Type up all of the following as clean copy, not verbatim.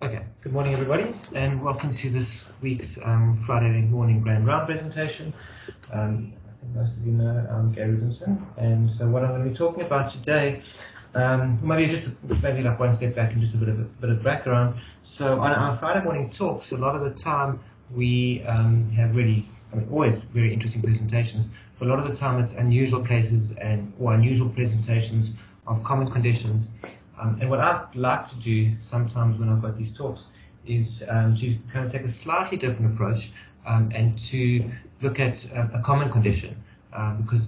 Okay, good morning everybody, and welcome to this week's Friday morning Grand Round presentation. I think most of you know I'm Reubenson, and so what I'm going to be talking about today, maybe like one step back and just a bit of background. So on our Friday morning talks, a lot of the time we have always very interesting presentations, but a lot of the time it's unusual cases or unusual presentations of common conditions. And what I'd like to do sometimes when I've got these talks is to kind of take a slightly different approach and to look at a common condition, because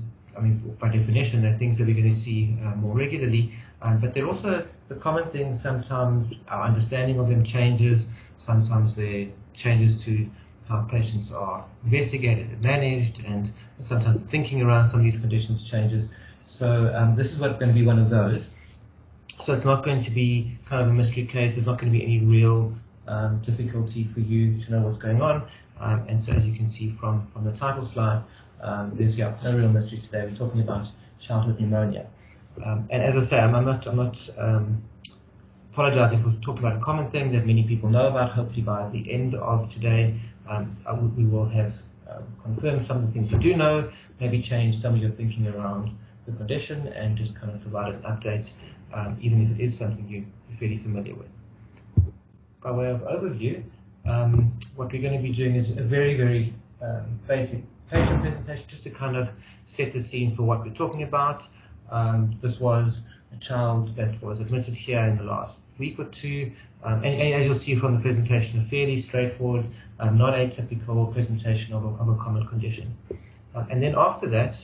by definition they're things that we're going to see more regularly, but they're also the common things. Sometimes our understanding of them changes, sometimes there changes to how patients are investigated and managed, and sometimes thinking around some of these conditions changes. So this is going to be one of those. So it's not going to be kind of a mystery case. There's not going to be any real difficulty for you to know what's going on. And so as you can see from the title slide, there's no real mystery today. We're talking about childhood pneumonia. And as I say, I'm not apologizing for talking about a common thing that many people know about. Hopefully by the end of today, we will have confirmed some of the things you do know, maybe change some of your thinking around the condition, and just kind of provide an update, even if it is something you're fairly familiar with. By way of overview, what we're going to be doing is a very, very basic patient presentation, just to kind of set the scene for what we're talking about. This was a child that was admitted here in the last week or two, and as you'll see from the presentation, a fairly straightforward, not atypical presentation of a common condition. And then after that,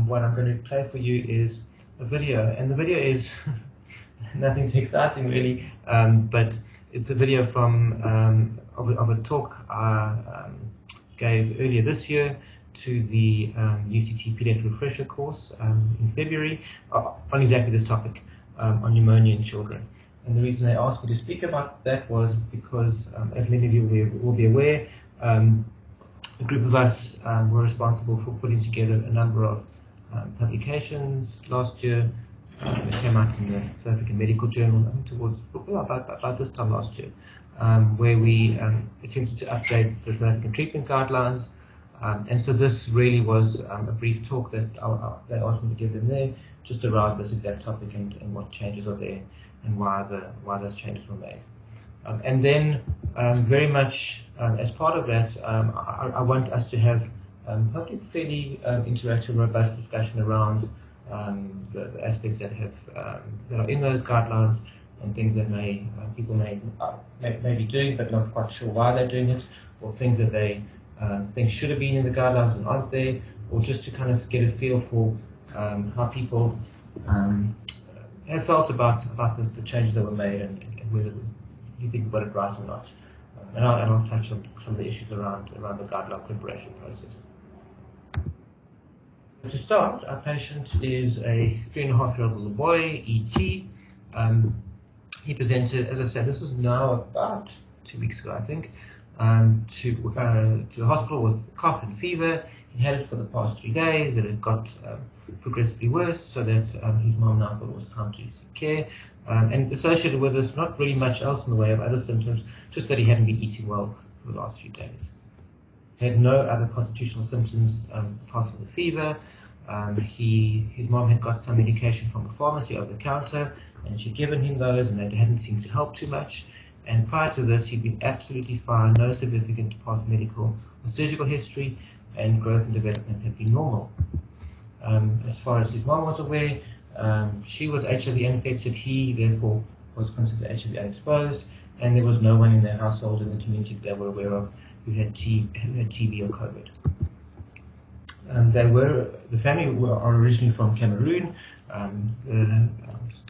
what I'm going to play for you is a video, and the video is nothing too exciting really, but it's a video from of a talk I gave earlier this year to the UCT Pediatric Refresher course in February on exactly this topic, on pneumonia in children. And the reason they asked me to speak about that was because, as many of you will be aware, a group of us were responsible for putting together a number of publications last year. It came out in the South African Medical Journal towards about this time last year, where we attempted to update the South African treatment guidelines. And so this really was a brief talk that they asked me to give them there, just around this exact topic and what changes are there and why those changes were made. And then, very much as part of that, I want us to have hopefully fairly interactive, robust discussion around the aspects that are in those guidelines, and things that people may be doing but not quite sure why they're doing it, or things that they think should have been in the guidelines and aren't there, or just to kind of get a feel for how people have felt about the changes that were made, and whether you think we got it right or not. And I'll touch on some of the issues around the guideline preparation process. To start, our patient is a 3.5-year-old little boy, E.T. He presented, as I said, this was now about 2 weeks ago, I think, to the hospital with cough and fever. He had it for the past 3 days. It had got progressively worse, so that his mom now thought it was time to seek care. And associated with this, not really much else in the way of other symptoms, just that he hadn't been eating well for the last few days. He had no other constitutional symptoms apart from the fever. His mom had got some medication from the pharmacy over the counter, and she'd given him those, and they hadn't seemed to help too much. And prior to this, he'd been absolutely fine, no significant past medical or surgical history, and growth and development had been normal. As far as his mom was aware, she was HIV infected. He therefore was considered HIV exposed, and there was no one in their household in the community that they were aware of who had TB or COVID. The family are originally from Cameroon. The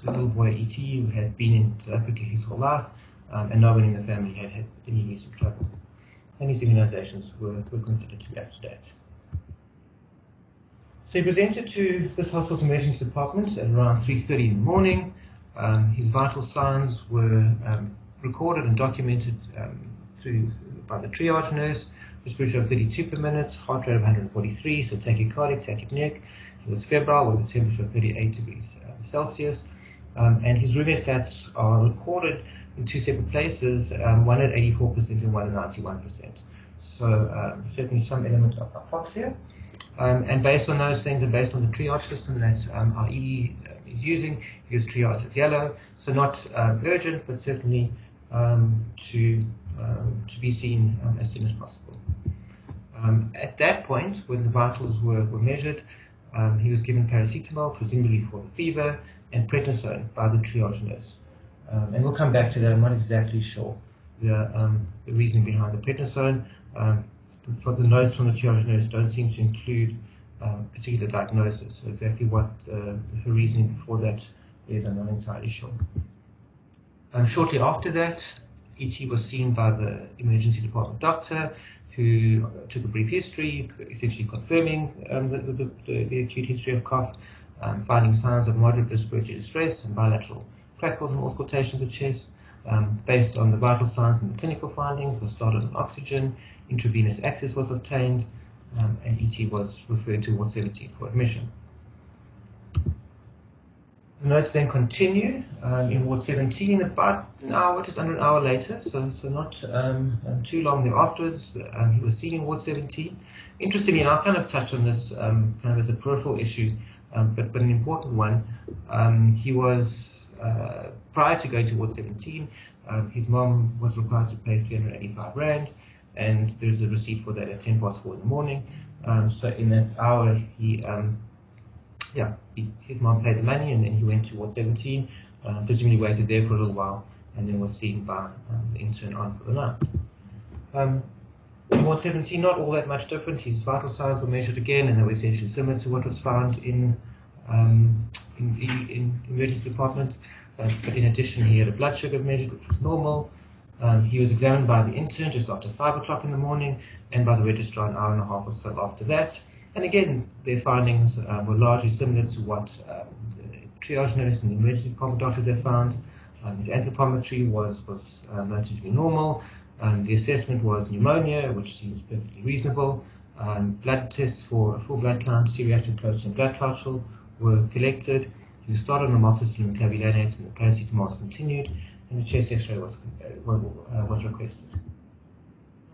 little boy E.T. who had been in South Africa his whole life, and no one in the family had had any recent travel. And his immunizations were considered to be up to date. So he presented to this hospital's emergency department at around 3:30 in the morning. His vital signs were recorded and documented by the triage nurse. Respiratory of 32 per minute, heart rate of 143, so tachycardic, tachypneic. He was febrile with a temperature of 38 degrees Celsius. And his room stats are recorded in two separate places, one at 84% and one at 91%. So certainly some element of hypoxia. And based on those things and based on the triage system that our ED is using, he was triaged as yellow, so not urgent, but certainly to be seen as soon as possible. At that point, when the vitals were measured, he was given paracetamol, presumably for the fever, and prednisone by the triage nurse. And we'll come back to that. I'm not exactly sure the reasoning behind the prednisone. But the notes from the triage nurse don't seem to include a particular diagnosis. So exactly what her reasoning for that is, I'm not entirely sure. Shortly after that, E.T. was seen by the emergency department doctor, who took a brief history, essentially confirming the acute history of cough, finding signs of moderate respiratory distress and bilateral crackles and auscultation of the chest. Based on the vital signs and the clinical findings, was started on oxygen, intravenous access was obtained, and E.T. was referred to Ward 17 for admission. The notes then continue in Ward 17 about an hour, just under an hour later, so not too long thereafterwards. He was seen in Ward 17. Interestingly, and I'll kind of touch on this kind of as a peripheral issue, but an important one. He was, prior to going to Ward 17, his mom was required to pay 385 Rand, and there's a receipt for that at 4:10 in the morning. So in that hour, his mom paid the money, and then he went to Ward 17, presumably waited there for a little while, and then was seen by the intern on for the night. In Ward 17, not all that much different. His vital signs were measured again, and they were essentially similar to what was found in the emergency department. But in addition, he had a blood sugar measured, which was normal. He was examined by the intern just after 5 o'clock in the morning, and by the registrar an hour and a half or so after that. And again, their findings were largely similar to what the triage nurse and the emergency department doctors had found. His anthropometry was noted to be normal. The assessment was pneumonia, which seems perfectly reasonable. Blood tests for a full blood count, C-reactive protein and blood culture were collected. He was started on amoxicillin and clavulanate, and the paracetamol was continued, and the chest X-ray was requested.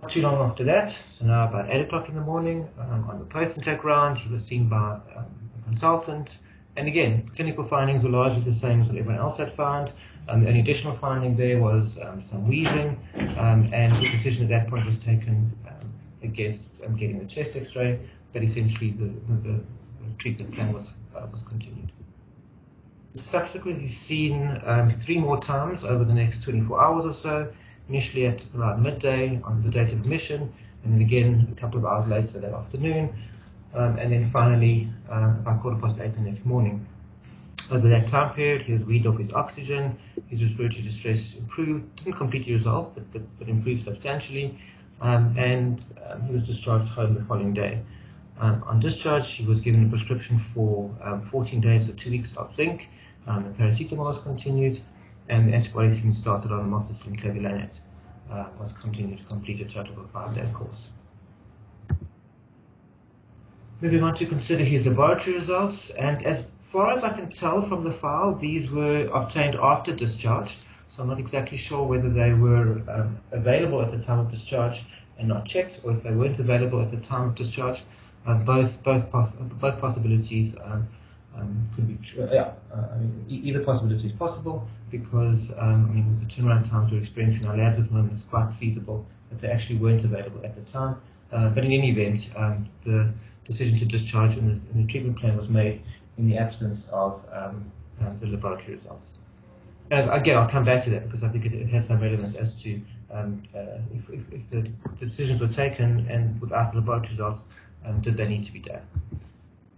Not too long after that, so now about 8 o'clock in the morning, on the post-intake round, he was seen by a consultant. And again, clinical findings were largely the same as what everyone else had found. The only additional finding there was some wheezing, and the decision at that point was taken against getting the chest X-ray, but essentially the treatment plan was continued. Subsequently seen 3 more times over the next 24 hours or so, initially at around midday on the date of admission, and then again a couple of hours later that afternoon, and then finally about 8:15 the next morning. Over that time period, he was weaned off his oxygen, his respiratory distress improved, didn't completely resolve, but improved substantially, and he was discharged home the following day. On discharge, he was given a prescription for 14 days or 2 weeks of zinc, the paracetamol was continued, and the antibiotics being started on amoxicillin clavulanate was continued to complete a total of a 5-day course. Moving on to consider his laboratory results, and as far as I can tell from the file, these were obtained after discharge, so I'm not exactly sure whether they were available at the time of discharge and not checked, or if they weren't available at the time of discharge. Both possibilities could be true. Either possibility is possible, because with the turnaround times we're experiencing in our labs at this moment, it's quite feasible that they actually weren't available at the time. But in any event, the decision to discharge and the treatment plan was made in the absence of the laboratory results. And again, I'll come back to that because I think it has some relevance as to if the decisions were taken and without the laboratory results, did they need to be done.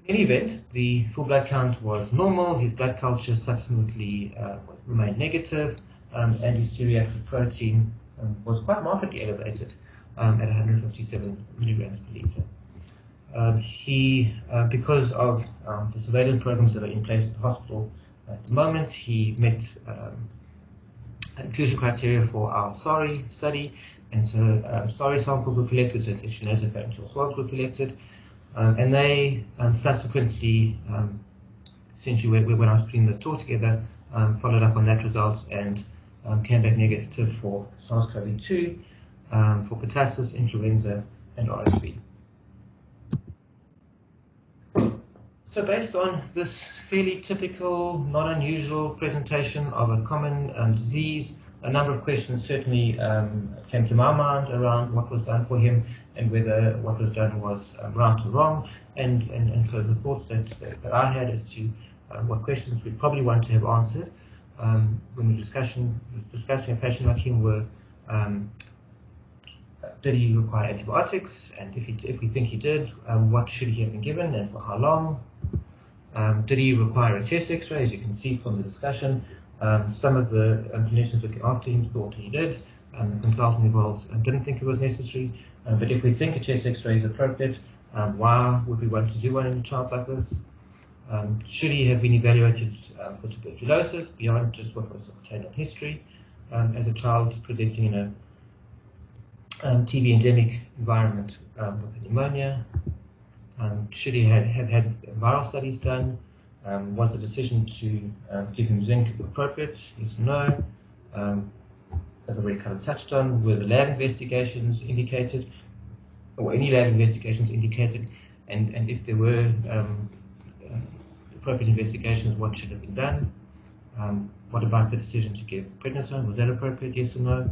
In any event, the full blood count was normal, his blood culture subsequently remained negative, and his C-reactive protein was quite markedly elevated at 157 milligrams per liter. He, because of the surveillance programs that are in place at the hospital at the moment, he met inclusion criteria for our SORI study, and so SORI samples were collected, so intestinopharyngeal swabs were collected, and they subsequently, essentially when I was putting the tour together, followed up on that results and came back negative for SARS-CoV-2, for pertussis, influenza, and RSV. So based on this fairly typical, not unusual presentation of a common disease, a number of questions certainly came to my mind around what was done for him and whether what was done was right or wrong. And so the thoughts that I had as to what questions we'd probably want to have answered when we're discussing a patient like him were, did he require antibiotics? And if we think he did, what should he have been given and for how long? Did he require a chest x-ray? As you can see from the discussion, some of the clinicians looking after him thought he did. The consultant involved didn't think it was necessary. But if we think a chest x-ray is appropriate, why would we want to do one in a child like this? Should he have been evaluated for tuberculosis beyond just what was obtained on history as a child presenting in a TB endemic environment with pneumonia? Should he have had viral studies done? Was the decision to give him zinc appropriate? Yes or no? As I've already kind of touched on, were the lab investigations indicated, or any lab investigations indicated? And if there were appropriate investigations, what should have been done? What about the decision to give prednisone? Was that appropriate? Yes or no?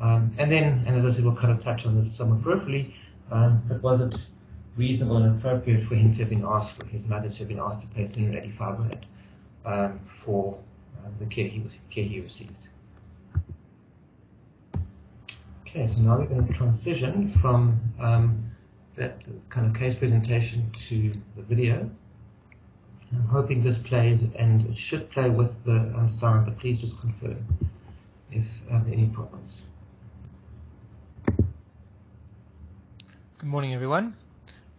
And as I said, we'll kind of touch on it somewhat peripherally, but was it reasonable and appropriate for him to have been asked, for his mother to have been asked to pay 385 rand for the care he received? Okay, so now we're going to transition from that kind of case presentation to the video. I'm hoping this plays, and it should play with the sound, but please just confirm if there are any problems. Good morning, everyone,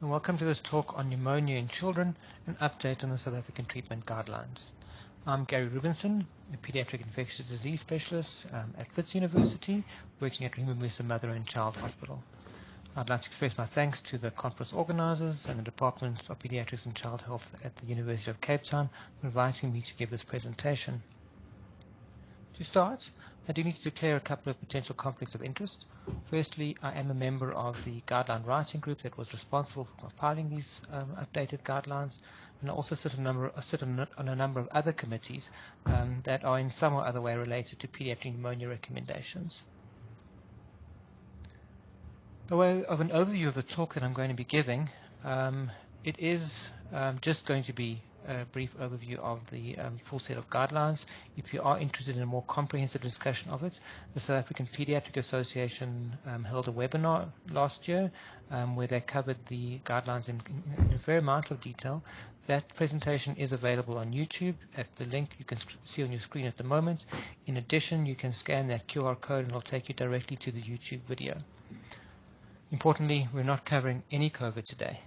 and welcome to this talk on pneumonia in children, an update on the South African treatment guidelines. I'm Gary Reubenson, a pediatric infectious disease specialist at Wits University, working at Reubenson Mother and Child Hospital. I'd like to express my thanks to the conference organizers and the Department of Pediatrics and Child Health at the University of Cape Town for inviting me to give this presentation. To start, I do need to declare a couple of potential conflicts of interest. Firstly, I am a member of the guideline writing group that was responsible for compiling these updated guidelines, and I also sit on a number of other committees that are in some or other way related to pediatric pneumonia recommendations. By way of an overview of the talk that I'm going to be giving, it is just going to be a brief overview of the full set of guidelines. If you are interested in a more comprehensive discussion of it, the South African Pediatric Association held a webinar last year where they covered the guidelines in a fair amount of detail. That presentation is available on YouTube at the link you can see on your screen at the moment. In addition, you can scan that QR code and it'll take you directly to the YouTube video. Importantly, we're not covering any COVID today,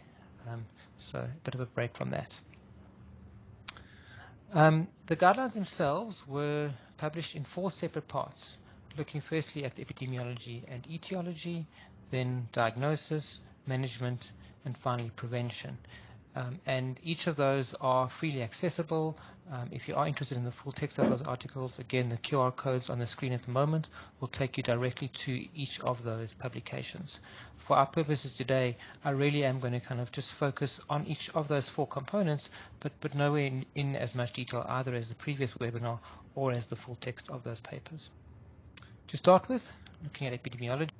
so a bit of a break from that. The guidelines themselves were published in 4 separate parts, looking firstly at the epidemiology and etiology, then diagnosis, management, and finally prevention. And each of those are freely accessible. If you are interested in the full text of those articles, again, the QR codes on the screen at the moment will take you directly to each of those publications. For our purposes today, I really am going to kind of just focus on each of those 4 components, but nowhere in as much detail either as the previous webinar or as the full text of those papers. To start with, looking at epidemiology,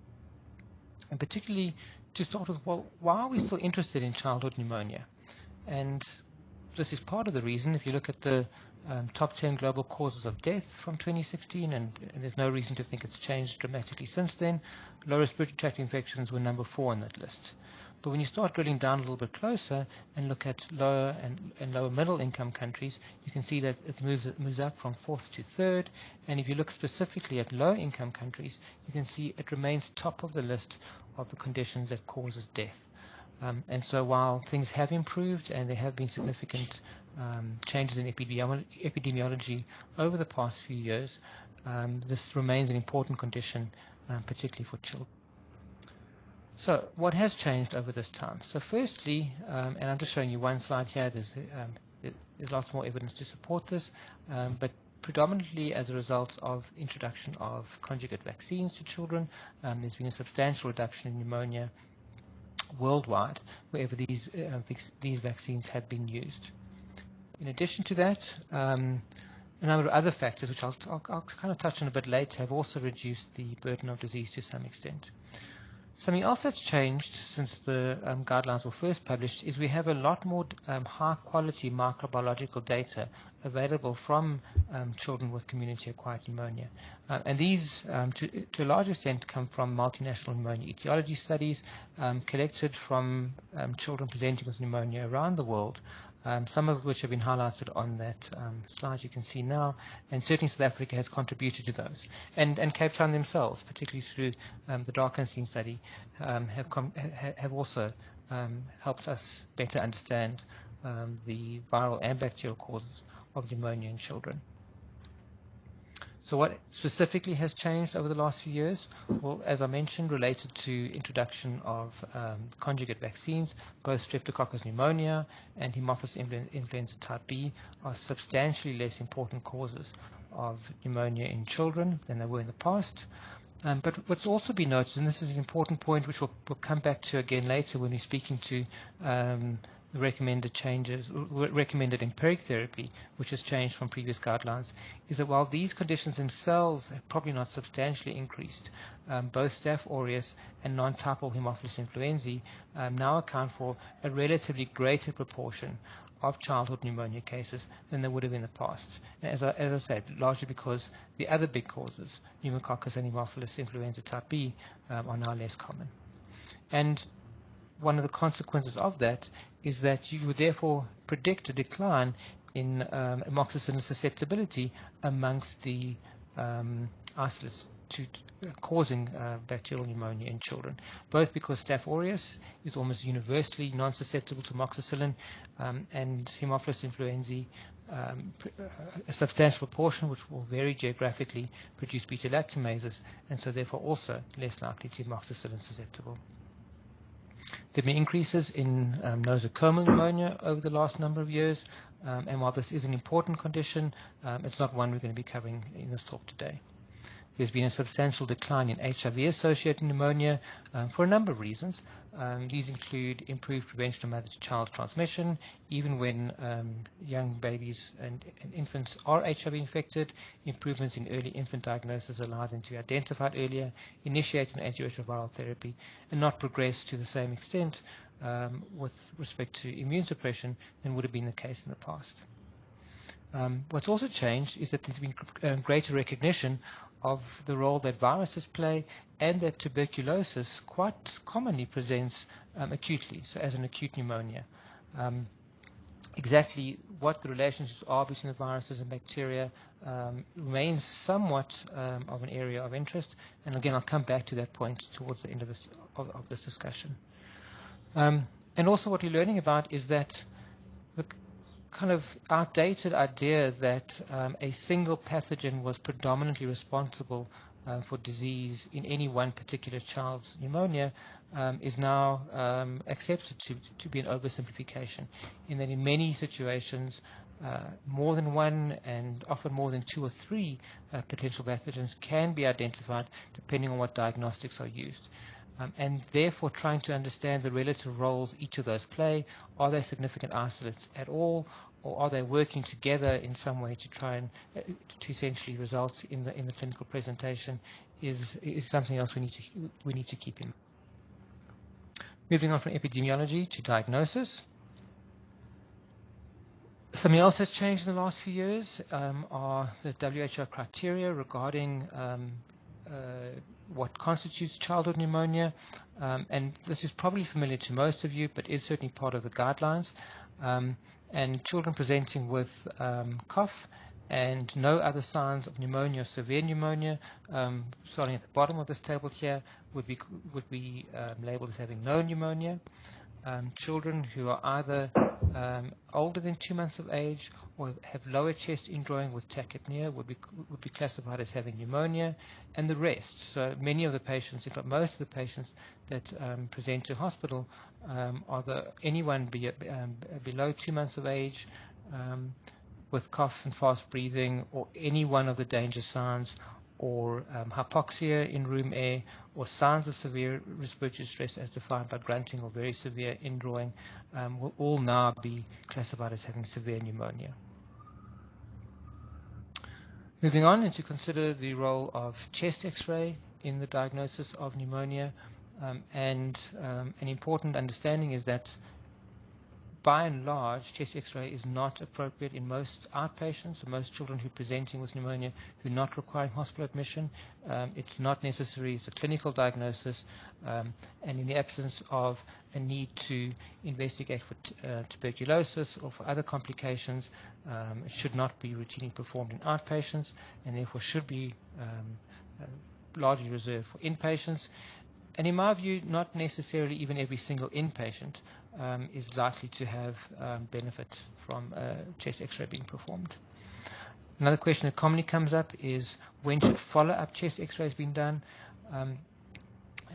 and particularly to start with, well, why are we still interested in childhood pneumonia? And this is part of the reason. If you look at the top 10 global causes of death from 2016, and there's no reason to think it's changed dramatically since then, lower respiratory tract infections were number 4 on that list. But when you start drilling down a little bit closer and look at lower and lower middle income countries, you can see that it moves up from 4th to 3rd. And if you look specifically at low income countries, you can see it remains top of the list of the conditions that causes death. And so while things have improved and there have been significant changes in epidemiology over the past few years, this remains an important condition, particularly for children. So what has changed over this time? So firstly, and I'm just showing you one slide here, there's lots more evidence to support this, but predominantly as a result of introduction of conjugate vaccines to children. There's been a substantial reduction in pneumonia worldwide wherever these vaccines have been used. In addition to that, a number of other factors, which I'll kind of touch on a bit later, have also reduced the burden of disease to some extent. Something else that's changed since the guidelines were first published is we have a lot more high-quality microbiological data available from children with community-acquired pneumonia. And these, to a large extent, come from multinational pneumonia etiology studies collected from children presenting with pneumonia around the world, some of which have been highlighted on that slide you can see now, and certainly South Africa has contributed to those. And Cape Town themselves, particularly through the Darkenstein study, have also helped us better understand the viral and bacterial causes of pneumonia in children. So what specifically has changed over the last few years? Well, as I mentioned, related to introduction of conjugate vaccines, both Streptococcus pneumonia and Haemophilus influenza type B are substantially less important causes of pneumonia in children than they were in the past. But what's also been noticed, and this is an important point which we'll come back to again later when we're speaking to recommended changes, recommended empiric therapy, which has changed from previous guidelines, is that while these conditions themselves have probably not substantially increased, both Staph aureus and non-typal Haemophilus influenzae now account for a relatively greater proportion of childhood pneumonia cases than they would have in the past. And as I said, largely because the other big causes, pneumococcus and Haemophilus influenza type B, are now less common. And one of the consequences of that is that you would therefore predict a decline in amoxicillin susceptibility amongst the isolates to causing bacterial pneumonia in children, both because Staph aureus is almost universally non-susceptible to amoxicillin, and Haemophilus influenzae, a substantial proportion, which will vary geographically, produce beta-lactamases, and so therefore also less likely to be amoxicillin susceptible. There have been increases in nosocomial pneumonia over the last number of years, and while this is an important condition, it's not one we're going to be covering in this talk today. There's been a substantial decline in HIV-associated pneumonia for a number of reasons. These include improved prevention of mother-to-child transmission, even when young babies and infants are HIV infected, improvements in early infant diagnosis allow them to be identified earlier, initiate an antiretroviral therapy, and not progress to the same extent with respect to immune suppression than would have been the case in the past. What's also changed is that there's been greater recognition of the role that viruses play, and that tuberculosis quite commonly presents acutely, so as an acute pneumonia. Exactly what the relationships are between the viruses and bacteria remains somewhat of an area of interest, and again I'll come back to that point towards the end of this discussion. And also what we're learning about is that the kind of outdated idea that a single pathogen was predominantly responsible for disease in any one particular child's pneumonia is now accepted to be an oversimplification, in that in many situations more than one and often more than 2 or 3 potential pathogens can be identified depending on what diagnostics are used. And therefore trying to understand the relative roles each of those play. Are they significant isolates at all, or are they working together in some way to try and to essentially result in the clinical presentation is something else we need to keep in mind. Moving on from epidemiology to diagnosis. Something else that's changed in the last few years are the WHO criteria regarding what constitutes childhood pneumonia, and this is probably familiar to most of you, but is certainly part of the guidelines. And children presenting with cough and no other signs of pneumonia or severe pneumonia, starting at the bottom of this table here, would be labeled as having no pneumonia. Children who are either older than 2 months of age or have lower chest indrawing with tachypnea would be classified as having pneumonia, and the rest. So many of the patients, if not most of the patients that present to hospital, are anyone below 2 months of age, with cough and fast breathing, or any one of the danger signs, or hypoxia in room air, or signs of severe respiratory stress as defined by grunting or very severe indrawing, will all now be classified as having severe pneumonia. Moving on, and to consider the role of chest x-ray in the diagnosis of pneumonia, an important understanding is that by and large, chest x-ray is not appropriate in most outpatients, or most children who are presenting with pneumonia who are not requiring hospital admission. It's not necessary, it's a clinical diagnosis, and in the absence of a need to investigate for tuberculosis or for other complications, it should not be routinely performed in outpatients, and therefore should be largely reserved for inpatients. And in my view, not necessarily even every single inpatient is likely to have benefit from chest x-ray being performed. Another question that commonly comes up is, when should follow-up chest x-rays be done? And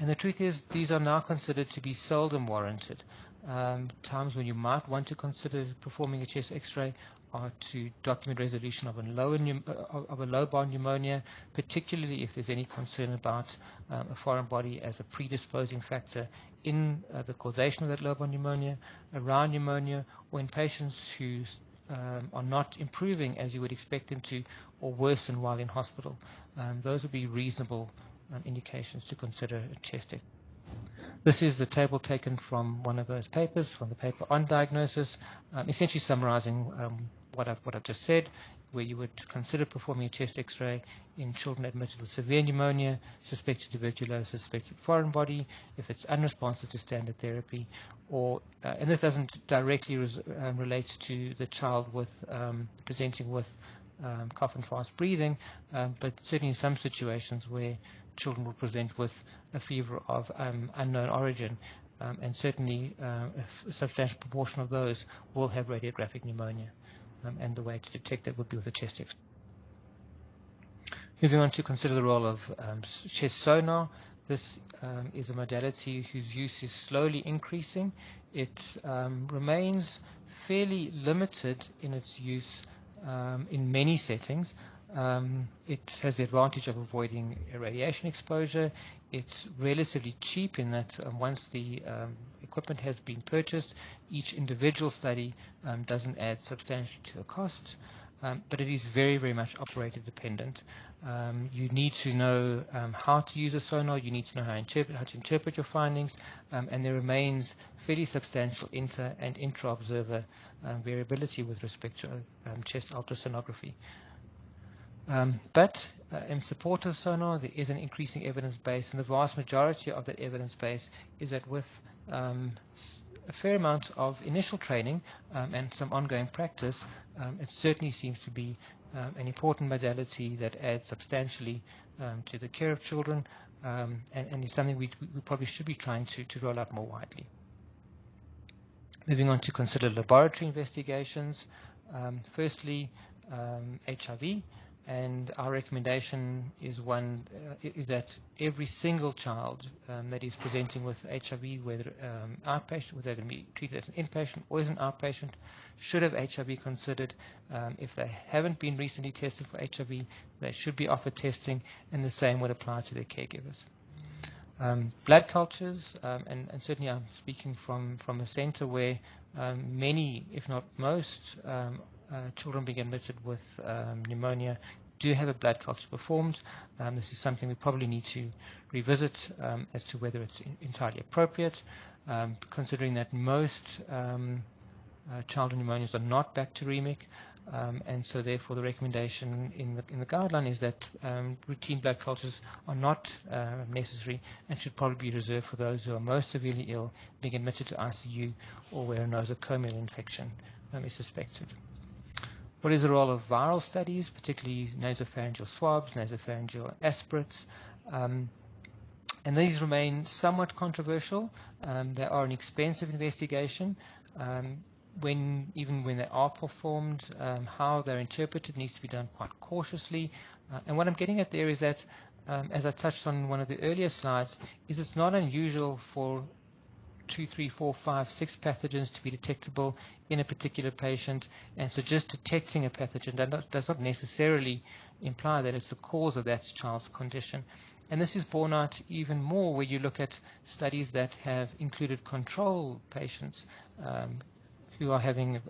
the truth is, these are now considered to be seldom warranted. Times when you might want to consider performing a chest x-ray are to document resolution of a lobar pneumonia, particularly if there's any concern about a foreign body as a predisposing factor in the causation of that lobar pneumonia, around pneumonia, or in patients who are not improving as you would expect them to, or worsen while in hospital. Those would be reasonable indications to consider a chest x-ray. This is the table taken from one of those papers, from the paper on diagnosis, essentially summarizing what I've just said, where you would consider performing a chest x-ray in children admitted with severe pneumonia, suspected tuberculosis, suspected foreign body, if it's unresponsive to standard therapy, or and this doesn't directly relate to the child with presenting with cough and fast breathing, but certainly in some situations where children will present with a fever of unknown origin, and certainly a substantial proportion of those will have radiographic pneumonia, and the way to detect that would be with a chest x-ray. Moving on to consider the role of chest sonar. This is a modality whose use is slowly increasing. It remains fairly limited in its use in many settings. It has the advantage of avoiding radiation exposure. It's relatively cheap in that once the equipment has been purchased, each individual study doesn't add substantially to the cost, but it is very, very much operator dependent. You need to know how to use a sonar, you need to know how to interpret your findings, and there remains fairly substantial inter- and intra-observer variability with respect to chest ultrasonography. But in support of sonar, there is an increasing evidence base, and the vast majority of that evidence base is that with a fair amount of initial training and some ongoing practice, it certainly seems to be an important modality that adds substantially to the care of children, and is something we probably should be trying to roll out more widely. Moving on to consider laboratory investigations. Firstly, HIV. And our recommendation is is that every single child that is presenting with HIV, whether outpatient, whether they're going to be treated as an inpatient or as an outpatient, should have HIV considered. If they haven't been recently tested for HIV, they should be offered testing, and the same would apply to their caregivers. Blood cultures, and certainly I'm speaking from a center where many, if not most, children being admitted with pneumonia do have a blood culture performed. This is something we probably need to revisit as to whether it's entirely appropriate, considering that most childhood pneumonias are not bacteremic, and so therefore the recommendation in the guideline is that routine blood cultures are not necessary and should probably be reserved for those who are most severely ill, being admitted to ICU, or where a nosocomial infection is suspected. What is the role of viral studies, particularly nasopharyngeal swabs, nasopharyngeal aspirates? And these remain somewhat controversial. They are an expensive investigation. Even when they are performed, how they're interpreted needs to be done quite cautiously. And what I'm getting at there is that, as I touched on one of the earlier slides, is it's not unusual for 2, 3, 4, 5, 6 pathogens to be detectable in a particular patient, and so just detecting a pathogen does not necessarily imply that it's the cause of that child's condition. And this is borne out even more where you look at studies that have included control patients who are having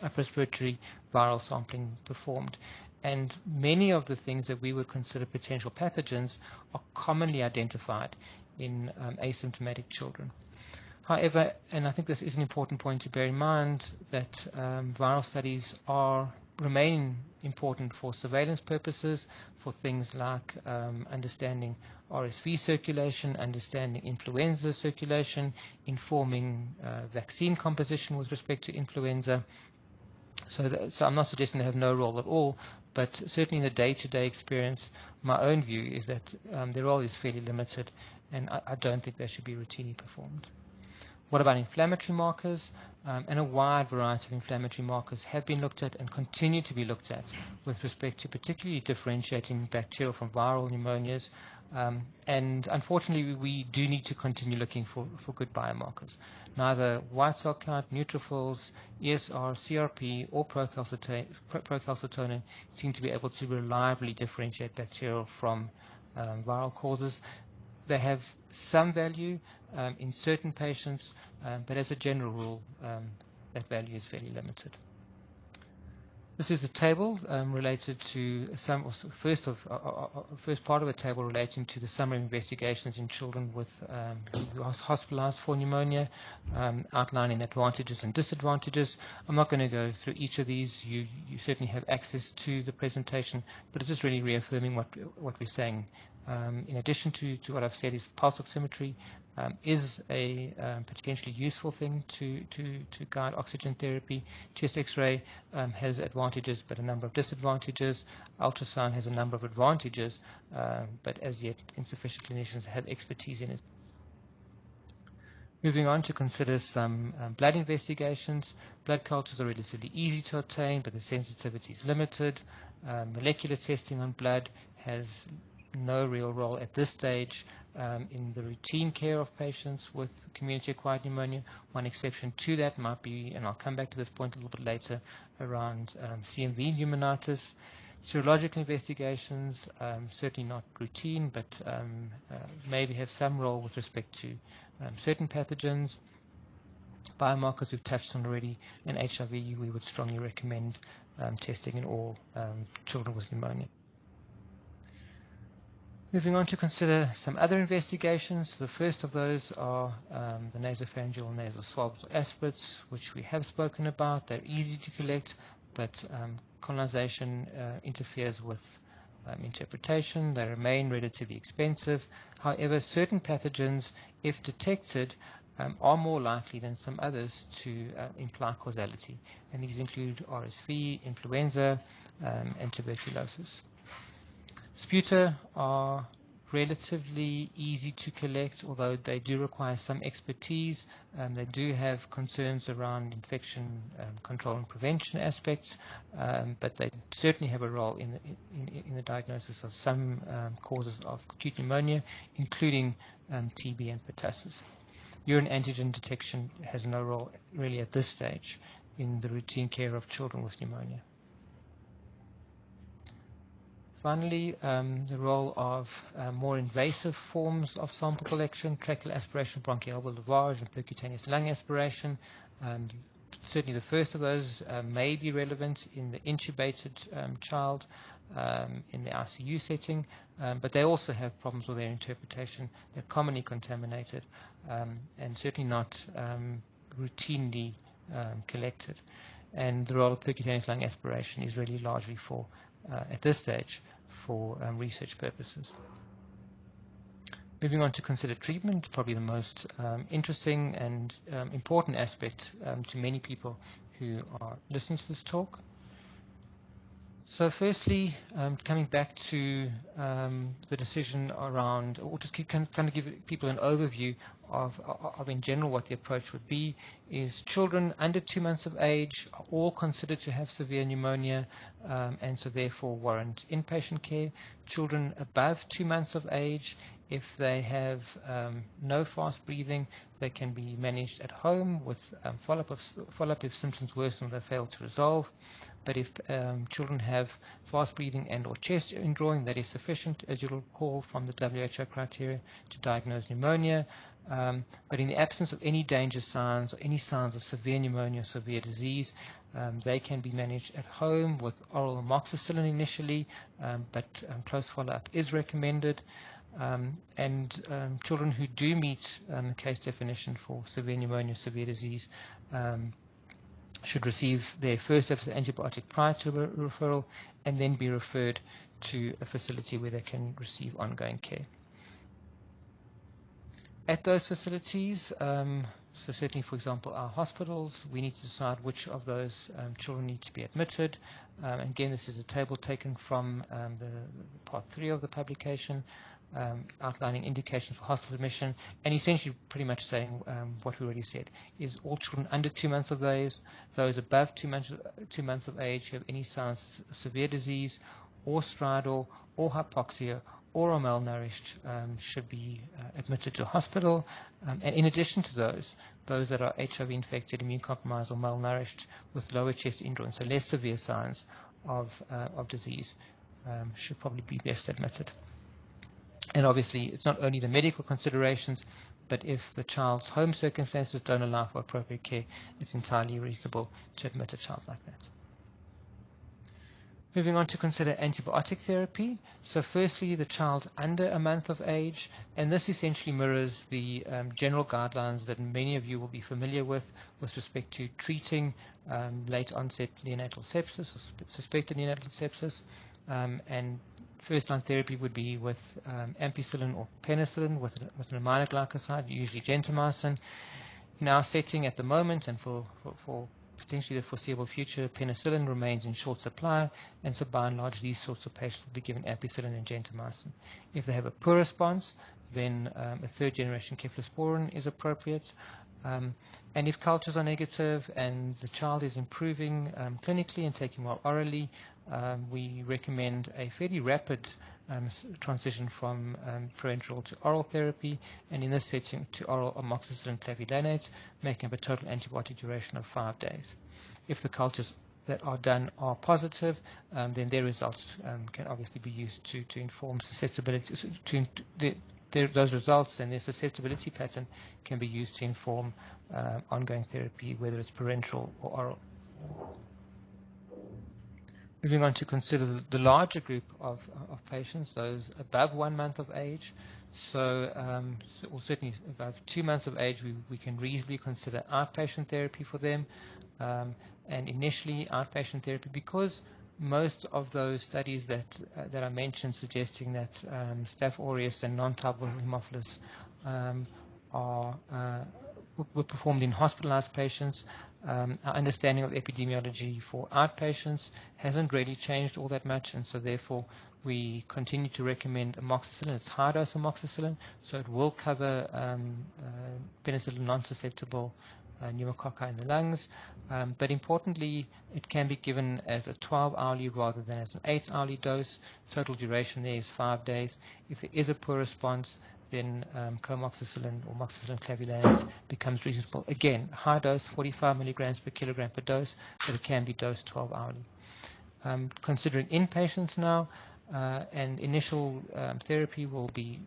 upper respiratory viral sampling performed. And many of the things that we would consider potential pathogens are commonly identified in asymptomatic children. However, and I think this is an important point to bear in mind, that viral studies remain important for surveillance purposes, for things like understanding RSV circulation, understanding influenza circulation, informing vaccine composition with respect to influenza. So I'm not suggesting they have no role at all, but certainly in the day-to-day experience, my own view is that their role is fairly limited, and I don't think they should be routinely performed. What about inflammatory markers? And a wide variety of inflammatory markers have been looked at and continue to be looked at with respect to particularly differentiating bacterial from viral pneumonias. And unfortunately, we do need to continue looking for good biomarkers. Neither white cell count, neutrophils, ESR, CRP, or procalcitonin seem to be able to reliably differentiate bacterial from viral causes. They have some value in certain patients, but as a general rule, that value is fairly limited. This is a table related to first part of a table relating to the summary of investigations in children with who are hospitalized for pneumonia, outlining advantages and disadvantages. I'm not going to go through each of these. You certainly have access to the presentation, but it's just really reaffirming what we're saying. In addition to what I've said, is pulse oximetry is a potentially useful thing to guide oxygen therapy. Chest X-ray has advantages but a number of disadvantages. Ultrasound has a number of advantages, but as yet insufficient clinicians have expertise in it. Moving on to consider some blood investigations. Blood cultures are relatively easy to obtain, but the sensitivity is limited. Molecular testing on blood has no real role at this stage in the routine care of patients with community-acquired pneumonia. One exception to that might be, and I'll come back to this point a little bit later, around CMV pneumonitis. Serological investigations, certainly not routine, but maybe have some role with respect to certain pathogens. Biomarkers we've touched on already, and HIV we would strongly recommend testing in all children with pneumonia. Moving on to consider some other investigations. The first of those are the nasopharyngeal nasal swabs or aspirates, which we have spoken about. They're easy to collect, but colonization interferes with interpretation. They remain relatively expensive. However, certain pathogens, if detected, are more likely than some others to imply causality, and these include RSV, influenza, and tuberculosis. Sputa are relatively easy to collect, although they do require some expertise. They do have concerns around infection control and prevention aspects, but they certainly have a role in the diagnosis of some causes of acute pneumonia, including TB and pertussis. Urine antigen detection has no role really at this stage in the routine care of children with pneumonia. Finally, the role of more invasive forms of sample collection, tracheal aspiration, bronchoalveolar lavage, and percutaneous lung aspiration. Certainly the first of those may be relevant in the intubated child in the ICU setting, but they also have problems with their interpretation. They're commonly contaminated and certainly not routinely collected. And the role of percutaneous lung aspiration is really largely for, at this stage, for research purposes. Moving on to consider treatment, probably the most interesting and important aspect to many people who are listening to this talk. So firstly, coming back to the decision around, or just kind of give people an overview of in general what the approach would be, is children under 2 months of age are all considered to have severe pneumonia and so therefore warrant inpatient care. Children above 2 months of age, If they have no fast breathing, they can be managed at home with follow-up if symptoms worsen or they fail to resolve. But if children have fast breathing and or chest indrawing, that is sufficient, as you'll recall from the WHO criteria, to diagnose pneumonia. But in the absence of any danger signs or any signs of severe pneumonia or severe disease, they can be managed at home with oral amoxicillin initially, but close follow-up is recommended. Children who do meet the case definition for severe pneumonia, severe disease, should receive their first dose of antibiotic prior to referral and then be referred to a facility where they can receive ongoing care. At those facilities, so certainly, for example, our hospitals, we need to decide which of those children need to be admitted. Again, this is a table taken from the part 3 of the publication, outlining indications for hospital admission, and essentially pretty much saying what we already said, is all children under 2 months of age, those above 2 months of age who have any signs of severe disease, or stridor, or hypoxia, or are malnourished, should be admitted to hospital. And in addition to those that are HIV infected, immune compromised, or malnourished with lower chest indrawing, so less severe signs of disease, should probably be best admitted. And obviously, it's not only the medical considerations, but if the child's home circumstances don't allow for appropriate care, it's entirely reasonable to admit a child like that. Moving on to consider antibiotic therapy. So firstly, the child under a month of age, and this essentially mirrors the general guidelines that many of you will be familiar with respect to treating late onset neonatal sepsis or suspected neonatal sepsis. And first-line therapy would be with ampicillin or penicillin with an aminoglycoside, usually gentamicin. In our setting at the moment, and for potentially the foreseeable future, penicillin remains in short supply, and so by and large these sorts of patients will be given ampicillin and gentamicin. If they have a poor response, then a third-generation cephalosporin is appropriate. And if cultures are negative and the child is improving clinically and taking well orally, we recommend a fairly rapid transition from parenteral to oral therapy, and in this setting to oral amoxicillin clavulanate, making up a total antibiotic duration of 5 days. If the cultures that are done are positive, then their results can obviously be used to inform susceptibility. Those results and their susceptibility pattern can be used to inform ongoing therapy, whether it's parenteral or oral. Moving on to consider the larger group of patients, those above 1 month of age. Or certainly above 2 months of age, we can reasonably consider outpatient therapy for them. And initially outpatient therapy, because most of those studies that I mentioned suggesting that Staph aureus and non-tubercle Haemophilus were performed in hospitalized patients. Our understanding of epidemiology for outpatients hasn't really changed all that much, and so therefore we continue to recommend amoxicillin. It's high-dose amoxicillin, so it will cover penicillin non-susceptible pneumococci in the lungs, but importantly, it can be given as a 12-hourly rather than as an 8-hourly dose. Total duration there is 5 days. If there is a poor response, then comoxicillin or amoxicillin clavulanate becomes reasonable. Again, high dose, 45 milligrams per kilogram per dose, but it can be dosed 12-hourly. Considering inpatients now, and initial therapy will be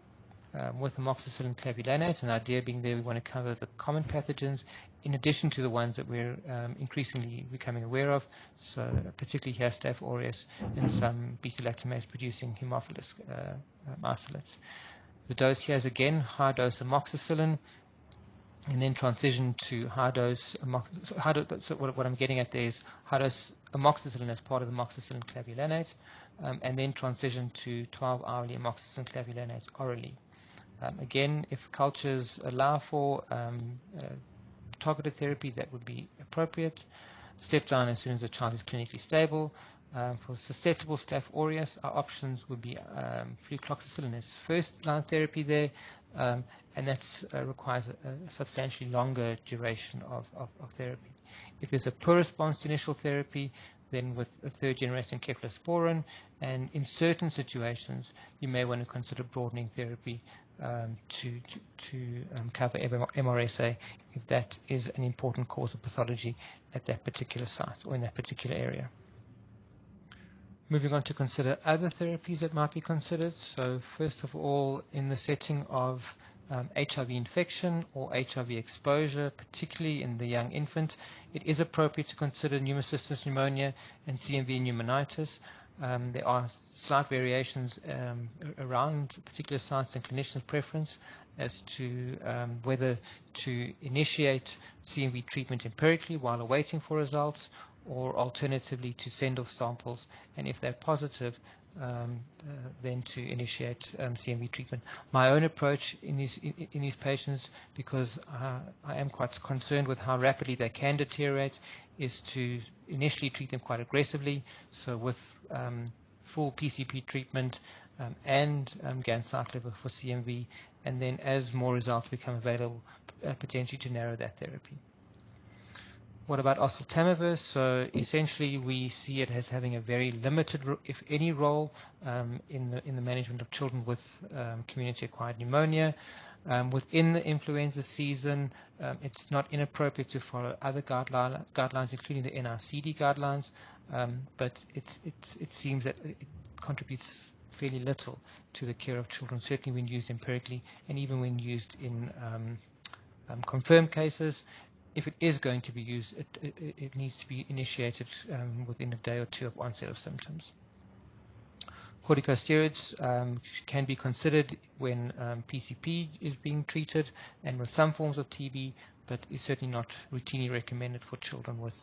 with amoxicillin clavulanate, and the idea being there we want to cover the common pathogens in addition to the ones that we're increasingly becoming aware of, so particularly here Staph aureus and some beta-lactamase producing Haemophilus isolates. The dose here is again high-dose amoxicillin, and then transition to high-dose amoxicillin. So what I'm getting at there is high-dose amoxicillin as part of the amoxicillin clavulanate, and then transition to 12-hourly amoxicillin clavulanate orally. Again, if cultures allow for targeted therapy, that would be appropriate. Step down as soon as the child is clinically stable. For susceptible Staph aureus, our options would be flucloxacillin as first-line therapy there, and that requires a substantially longer duration of therapy. If there's a poor response to initial therapy, then with a third generation cephalosporin, and in certain situations you may want to consider broadening therapy to cover MRSA if that is an important cause of pathology at that particular site or in that particular area. Moving on to consider other therapies that might be considered. So first of all, in the setting of HIV infection or HIV exposure, particularly in the young infant, it is appropriate to consider pneumocystis pneumonia and CMV pneumonitis. There are slight variations around particular sites and clinicians' preference as to whether to initiate CMV treatment empirically while awaiting for results, or alternatively to send off samples, and if they're positive, then to initiate CMV treatment. My own approach in these patients, because I am quite concerned with how rapidly they can deteriorate, is to initially treat them quite aggressively, so with full PCP treatment and ganciclovir for CMV, and then as more results become available, potentially to narrow that therapy. What about oseltamivir? So essentially we see it as having a very limited, if any, role in the management of children with community-acquired pneumonia. Within the influenza season, it's not inappropriate to follow other guidelines, including the NRCD guidelines, but it seems that it contributes fairly little to the care of children, certainly when used empirically and even when used in confirmed cases. If it is going to be used, it needs to be initiated within a day or two of onset of symptoms. Corticosteroids can be considered when PCP is being treated and with some forms of TB, but is certainly not routinely recommended for children with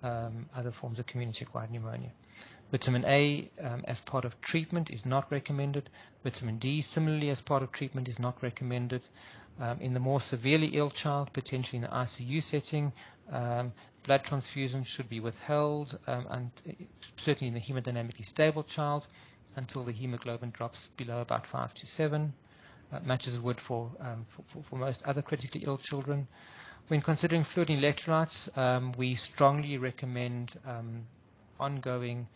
other forms of community-acquired pneumonia. Vitamin A as part of treatment is not recommended. Vitamin D, similarly, as part of treatment is not recommended. In the more severely ill child, potentially in the ICU setting, blood transfusions should be withheld, and certainly in the hemodynamically stable child, until the hemoglobin drops below about 5 to 7, much as it would for most other critically ill children. When considering fluid electrolytes, we strongly recommend ongoing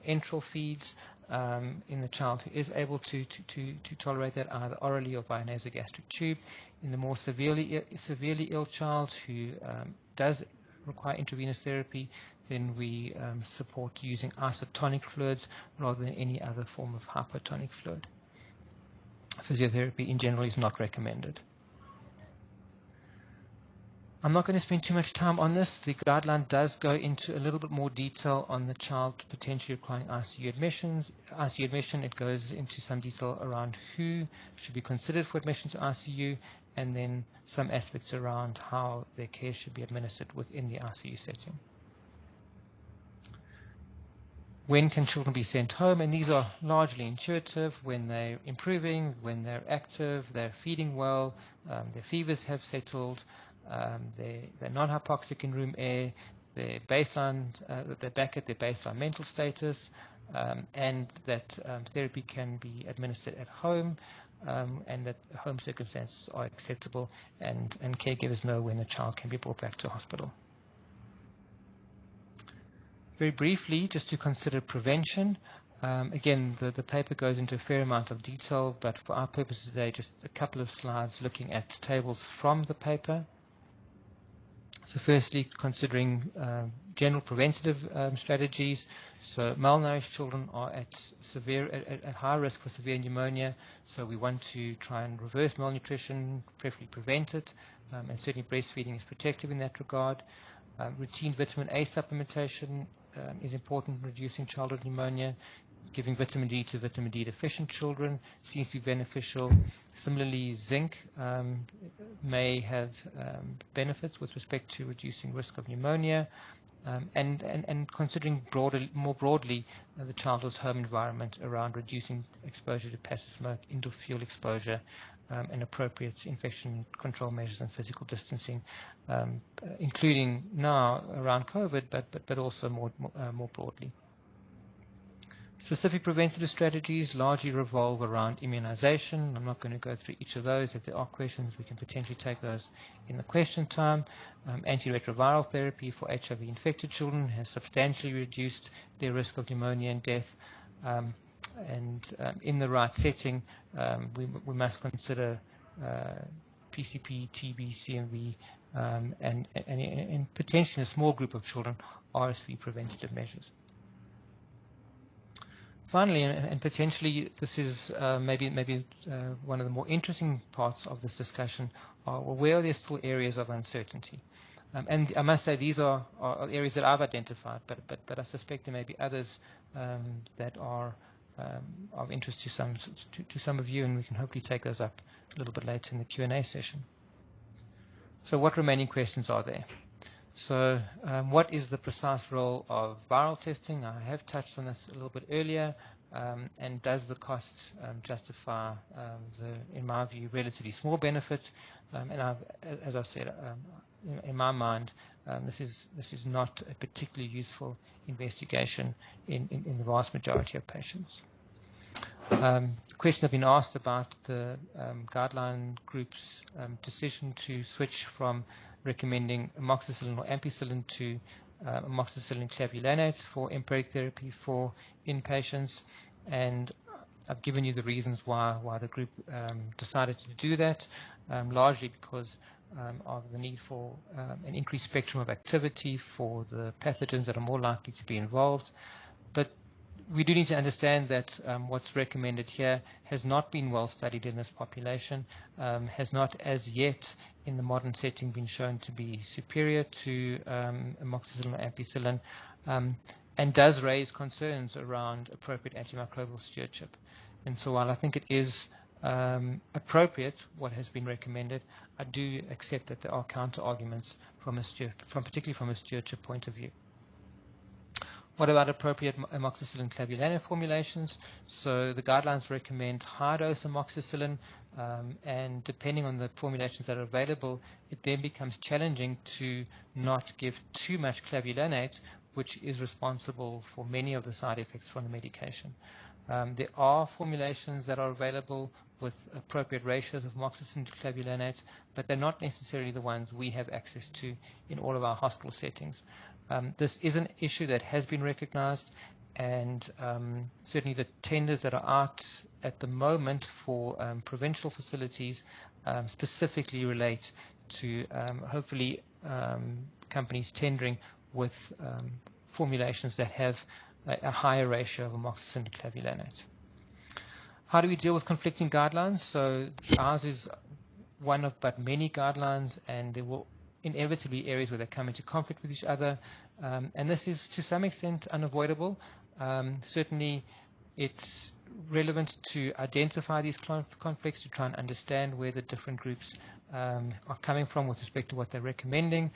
enteral feeds in the child who is able to tolerate that, either orally or via nasogastric tube. In the more severely ill child who does require intravenous therapy, then we support using isotonic fluids rather than any other form of hypotonic fluid. Physiotherapy in general is not recommended. I'm not going to spend too much time on this. The guideline does go into a little bit more detail on the child potentially requiring ICU admission. It goes into some detail around who should be considered for admission to ICU, and then some aspects around how their care should be administered within the ICU setting. When can children be sent home? And these are largely intuitive: when they're improving, when they're active, they're feeding well, their fevers have settled, they're not hypoxic in room air, their baseline, they're back at their baseline mental status, and that therapy can be administered at home, and that home circumstances are acceptable, and caregivers know when the child can be brought back to hospital. Very briefly, just to consider prevention. Again, the paper goes into a fair amount of detail, but for our purposes today, just a couple of slides looking at tables from the paper. So firstly, considering general preventative strategies. So malnourished children are at high risk for severe pneumonia, so we want to try and reverse malnutrition, preferably prevent it, and certainly breastfeeding is protective in that regard. Routine vitamin A supplementation is important in reducing childhood pneumonia. Giving vitamin D to vitamin D deficient children seems to be beneficial. Similarly, zinc may have benefits with respect to reducing risk of pneumonia, and considering more broadly the child's home environment around reducing exposure to passive smoke, indoor fuel exposure, and appropriate infection control measures and physical distancing, including now around COVID, but also more broadly. Specific preventative strategies largely revolve around immunization. I'm not going to go through each of those. If there are questions, we can potentially take those in the question time. Antiretroviral therapy for HIV-infected children has substantially reduced their risk of pneumonia and death. In the right setting, we must consider PCP, TB, CMV, and potentially in a small group of children, RSV preventative measures. Finally, and potentially this is maybe one of the more interesting parts of this discussion, well, where are there still areas of uncertainty? And I must say these are areas that I've identified, but I suspect there may be others that are of interest to some of you, and we can hopefully take those up a little bit later in the Q&A session. So what remaining questions are there? So what is the precise role of viral testing? I have touched on this a little bit earlier. And does the cost justify the, in my view, relatively small benefit? As I've said, in my mind, this is not a particularly useful investigation in the vast majority of patients. The question have been asked about the guideline group's decision to switch from recommending amoxicillin or ampicillin to amoxicillin clavulanates for empiric therapy for inpatients, and I've given you the reasons why the group decided to do that, largely because of the need for an increased spectrum of activity for the pathogens that are more likely to be involved. But we do need to understand that what's recommended here has not been well studied in this population, has not as yet in the modern setting been shown to be superior to amoxicillin or ampicillin, and does raise concerns around appropriate antimicrobial stewardship. And so while I think it is appropriate what has been recommended, I do accept that there are counter-arguments particularly from a stewardship point of view. What about appropriate amoxicillin clavulanic formulations? So the guidelines recommend high-dose amoxicillin, and depending on the formulations that are available, it then becomes challenging to not give too much clavulanate, which is responsible for many of the side effects from the medication. There are formulations that are available with appropriate ratios of amoxicillin to clavulanate, but they're not necessarily the ones we have access to in all of our hospital settings. This is an issue that has been recognized, and certainly the tenders that are out at the moment for provincial facilities specifically relate to hopefully companies tendering with formulations that have a higher ratio of amoxicillin to clavulanate. How do we deal with conflicting guidelines? So ours is one of but many guidelines, and there will inevitably areas where they come into conflict with each other, and this is to some extent unavoidable. Certainly it's relevant to identify these conflicts, to try and understand where the different groups are coming from with respect to what they're recommending,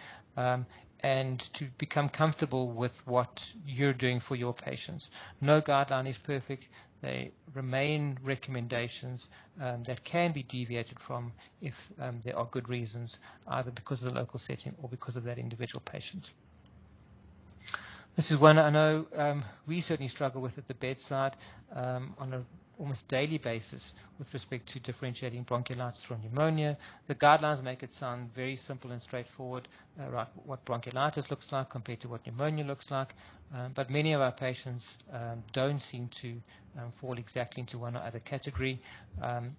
and to become comfortable with what you're doing for your patients. No guideline is perfect. They remain recommendations that can be deviated from if there are good reasons, either because of the local setting or because of that individual patient. This is one I know we certainly struggle with at the bedside on an almost daily basis with respect to differentiating bronchiolitis from pneumonia. The guidelines make it sound very simple and straightforward, right, what bronchiolitis looks like compared to what pneumonia looks like, but many of our patients don't seem to fall exactly into one or other category.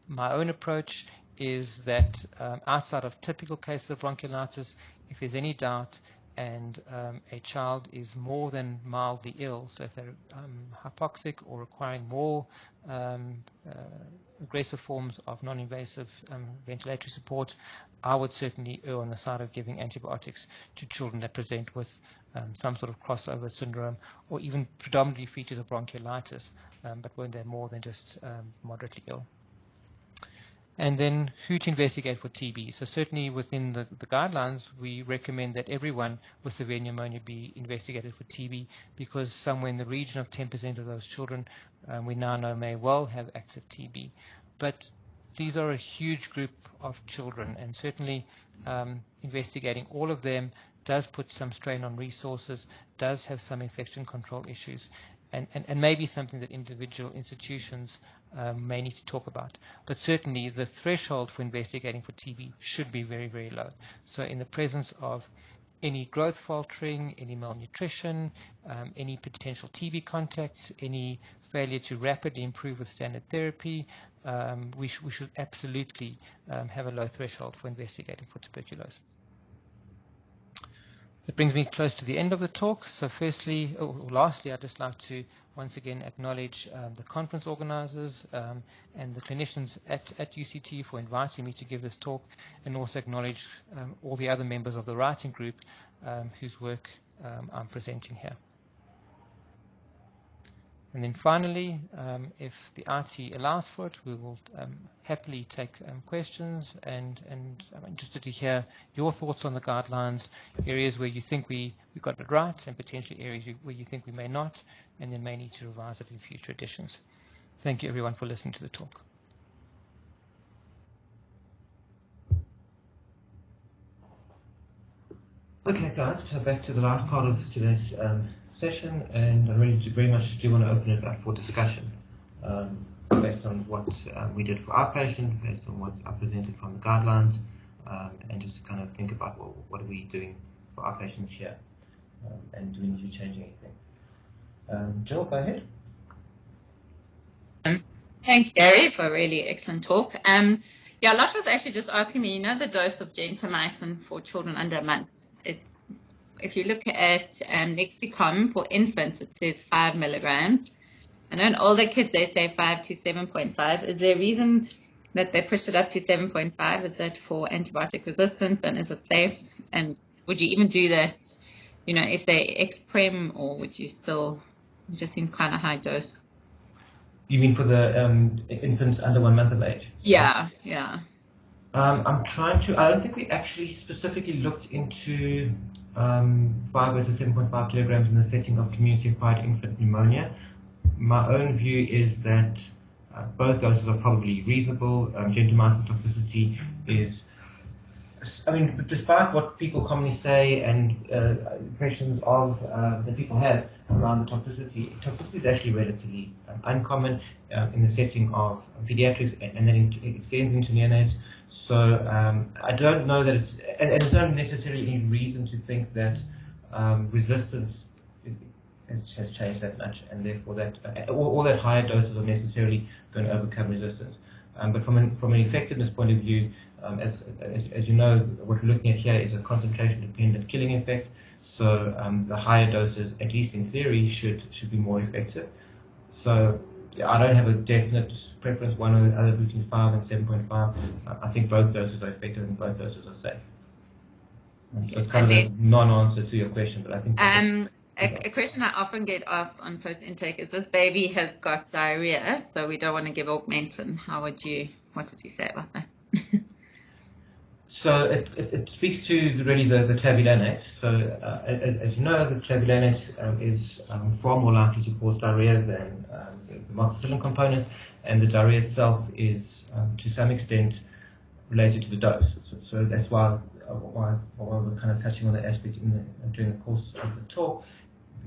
My own approach is that outside of typical cases of bronchiolitis, if there's any doubt and a child is more than mildly ill, so if they're hypoxic or requiring more aggressive forms of non-invasive ventilatory support, I would certainly err on the side of giving antibiotics to children that present with some sort of crossover syndrome or even predominantly features of bronchiolitis, but when they're more than just moderately ill. And then who to investigate for TB. So certainly within the guidelines, we recommend that everyone with severe pneumonia be investigated for TB, because somewhere in the region of 10% of those children we now know may well have active TB. But these are a huge group of children, and certainly investigating all of them does put some strain on resources, does have some infection control issues, and maybe something that individual institutions may need to talk about. But certainly the threshold for investigating for TB should be very, very low. So in the presence of any growth faltering, any malnutrition, any potential TB contacts, any failure to rapidly improve with standard therapy, we should absolutely have a low threshold for investigating for tuberculosis. That brings me close to the end of the talk. So firstly, or lastly, I'd just like to once again acknowledge the conference organizers and the clinicians at UCT for inviting me to give this talk, and also acknowledge all the other members of the writing group whose work I'm presenting here. And then finally, if the IT allows for it, we will happily take questions, and I'm interested to hear your thoughts on the guidelines, areas where you think we got it right, and potentially areas where you think we may not, and then may need to revise it in future editions. Thank you everyone for listening to the talk. Okay guys, so back to the last part of today's session, and I really very much do want to open it up for discussion based on what we did for our patient, based on what I presented from the guidelines, and just to kind of think about, well, what are we doing for our patients here, and do we need to change anything? Jill, go ahead. Thanks, Gary, for a really excellent talk. Yeah, Lush was actually just asking me, the dose of gentamicin for children under a month. If you look at lexicon for infants, it says 5 milligrams. And then older kids, they say 5 to 7.5. Is there a reason that they pushed it up to 7.5? Is that for antibiotic resistance, and is it safe? And would you even do that, if they ex-prem, or would you still, it just seems kind of high dose? You mean for the infants under 1 month of age? Yeah. I'm trying to, I don't think we actually specifically looked into 5 versus 7.5 kilograms in the setting of community-acquired infant pneumonia. My own view is that both doses are probably reasonable. Gentamicin toxicity is, despite what people commonly say and impressions of that people have around the toxicity is actually relatively uncommon in the setting of pediatrics, and then it extends into neonates. So I don't know that it's, and there's not necessarily any reason to think that resistance has changed that much, and therefore that all that higher doses are necessarily going to overcome resistance. But from an effectiveness point of view, as you know, what we're looking at here is a concentration-dependent killing effect. So the higher doses, at least in theory, should be more effective. So yeah, I don't have a definite preference one or the other between 5 and 7.5. I think both doses are effective and both doses are safe. So it's kind of a non-answer to your question, but I think. A question I often get asked on post-intake is, this baby has got diarrhea, so we don't want to give Augmentin. What would you say about that? So it speaks to really the clavulanate. So as you know, the clavulanate is far more likely to cause diarrhea than the amoxicillin component, and the diarrhea itself is to some extent related to the dose. So that's why we're kind of touching on that aspect during the course of the talk.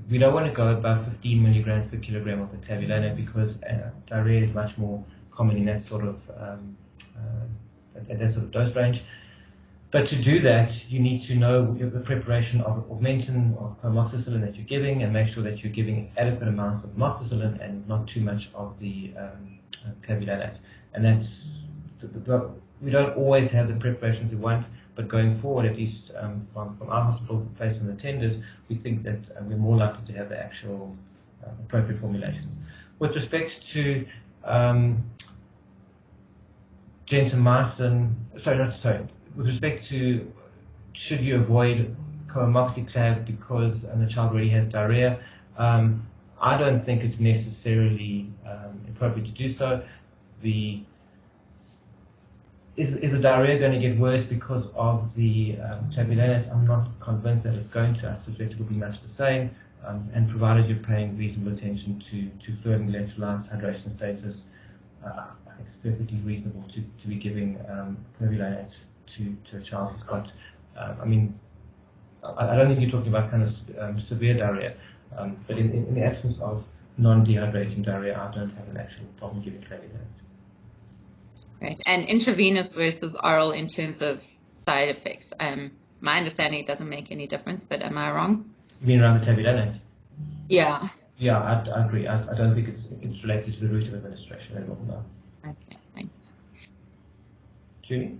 We don't want to go above 15 milligrams per kilogram of the clavulanate, because diarrhea is much more common in that sort of dose range. But to do that, you need to know the preparation of Augmentin or amoxicillin that you're giving, and make sure that you're giving adequate amounts of amoxicillin and not too much of the clavulanate. And that's we don't always have the preparations we want, but going forward, at least from our hospital based on the tenders, we think that we're more likely to have the actual appropriate formulations. With respect to gentamicin, with respect to should you avoid co-amoxiclav because the child already has diarrhea, I don't think it's necessarily appropriate to do so. Is the diarrhea going to get worse because of the clavulanate? I'm not convinced that it's going to. I suspect it will be much the same, and provided you're paying reasonable attention to fluid and electrolytes, hydration status, I think it's perfectly reasonable to be giving clavulanate to a child who's got, I don't think you're talking about kind of severe diarrhea, but in the absence of non-dehydrating diarrhea, I don't have an actual problem giving clavulanic. Right. And intravenous versus oral in terms of side effects. My understanding, it doesn't make any difference, but am I wrong? You mean around the clavulanic? Yeah. Yeah, I agree. I don't think it's related to the route of administration at all, no. Okay, thanks. Julie?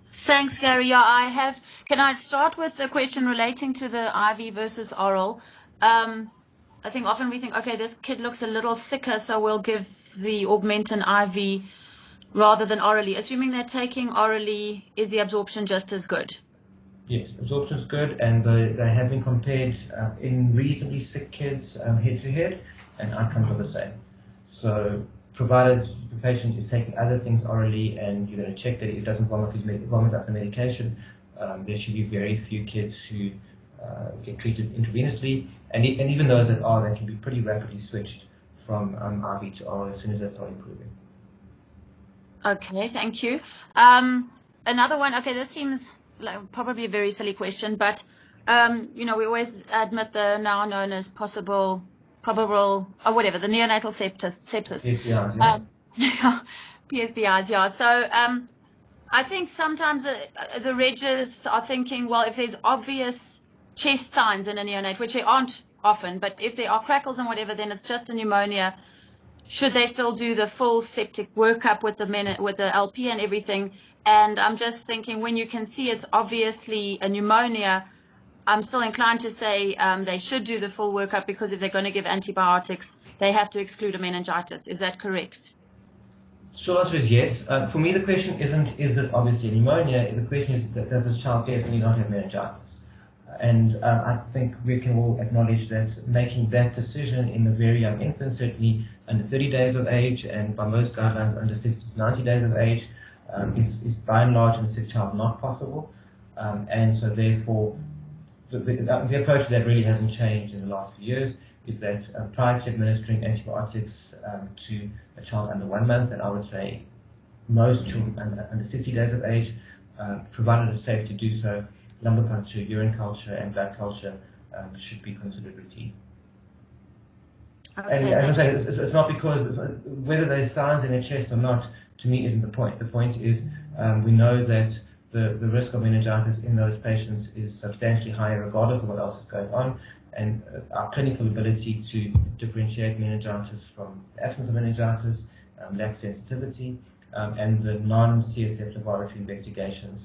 Thanks, Gary. Yeah, can I start with the question relating to the IV versus oral? I think often we think, okay, this kid looks a little sicker, so we'll give the Augmentin IV rather than orally. Assuming they're taking orally, is the absorption just as good? Yes, absorption is good, and they have been compared in reasonably sick kids head-to-head, and outcomes are the same. So, provided the patient is taking other things orally, and you're going to check that he doesn't vomit up the medication, there should be very few kids who get treated intravenously, and even those that are, they can be pretty rapidly switched from IV to oral as soon as they start improving. Okay, thank you. Another one, okay, this seems like probably a very silly question, but we always admit the now known as probable, or whatever, the neonatal sepsis. PSBIs, yeah. PSBIs, yeah. So I think sometimes the regs are thinking, well, if there's obvious chest signs in a neonate, which there aren't often, but if there are crackles and whatever, then it's just a pneumonia. Should they still do the full septic workup with the LP and everything? And I'm just thinking, when you can see it's obviously a pneumonia, I'm still inclined to say they should do the full workup, because if they're going to give antibiotics, they have to exclude a meningitis. Is that correct? Short answer is yes. For me, the question isn't, is it obviously pneumonia? The question is, does this child definitely not have meningitis? And I think we can all acknowledge that making that decision in a very young infant, certainly under 30 days of age, and by most guidelines under 60 to 90 days of age, is by and large in a sick child not possible. And so therefore, the approach to that really hasn't changed in the last few years, is that prior to administering antibiotics to a child under 1 month, and I would say most children under 60 days of age, provided it's safe to do so, lumbar puncture, urine culture, and blood culture should be considered routine. Okay, and as I say, it's not because whether there's signs in their chest or not, to me, isn't the point. The point is we know that the risk of meningitis in those patients is substantially higher regardless of what else is going on, and our clinical ability to differentiate meningitis from the absence of meningitis, lack sensitivity, and the non-CSF laboratory investigations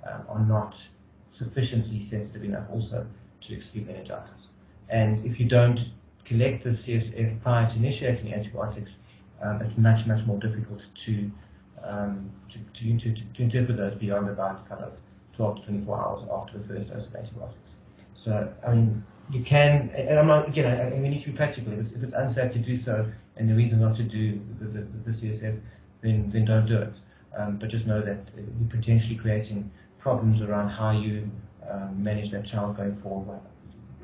are not sufficiently sensitive enough also to exclude meningitis. And if you don't collect the CSF prior to initiating antibiotics, it's much more difficult to interpret those beyond about kind of 12 to 24 hours after the first dose of antibiotics. So, I mean, you can, and I'm not, again, I mean, we need to be practical. If it's unsafe to do so, and the reason not to do the CSF, then don't do it. But just know that you're potentially creating problems around how you manage that child going forward,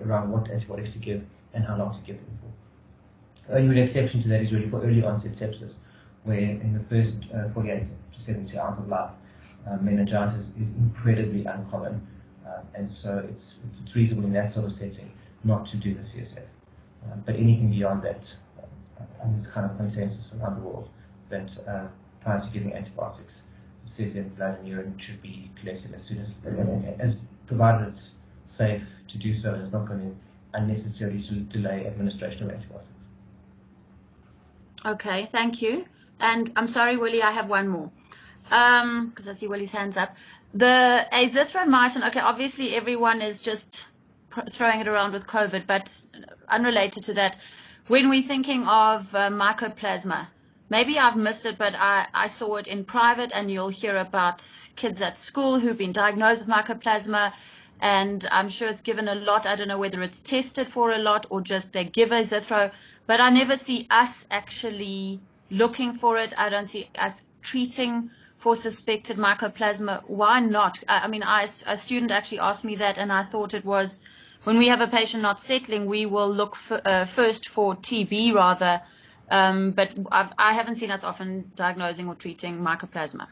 around what antibiotics to give and how long to give them for. The only exception to that is really for early onset sepsis, where in the first 48 to 72 hours of life, meningitis is incredibly uncommon, and so it's reasonable in that sort of setting not to do the CSF. But anything beyond that, there's kind of consensus around the world that prior to giving antibiotics, CSF, blood, and urine should be collected as soon as provided it's safe to do so, and it's not going to unnecessarily delay administration of antibiotics. Okay, thank you. And I'm sorry, Willie, I have one more, because I see Willie's hands up. The azithromycin, okay, obviously everyone is just throwing it around with COVID, but unrelated to that, when we're thinking of mycoplasma, maybe I've missed it, but I saw it in private, and you'll hear about kids at school who've been diagnosed with mycoplasma, and I'm sure it's given a lot. I don't know whether it's tested for a lot or just they give azithro, but I never see us actually looking for it. I don't see us treating for suspected mycoplasma. Why not? I mean, a student actually asked me that, and I thought it was when we have a patient not settling, we will look first for TB rather, but I haven't seen us often diagnosing or treating mycoplasma.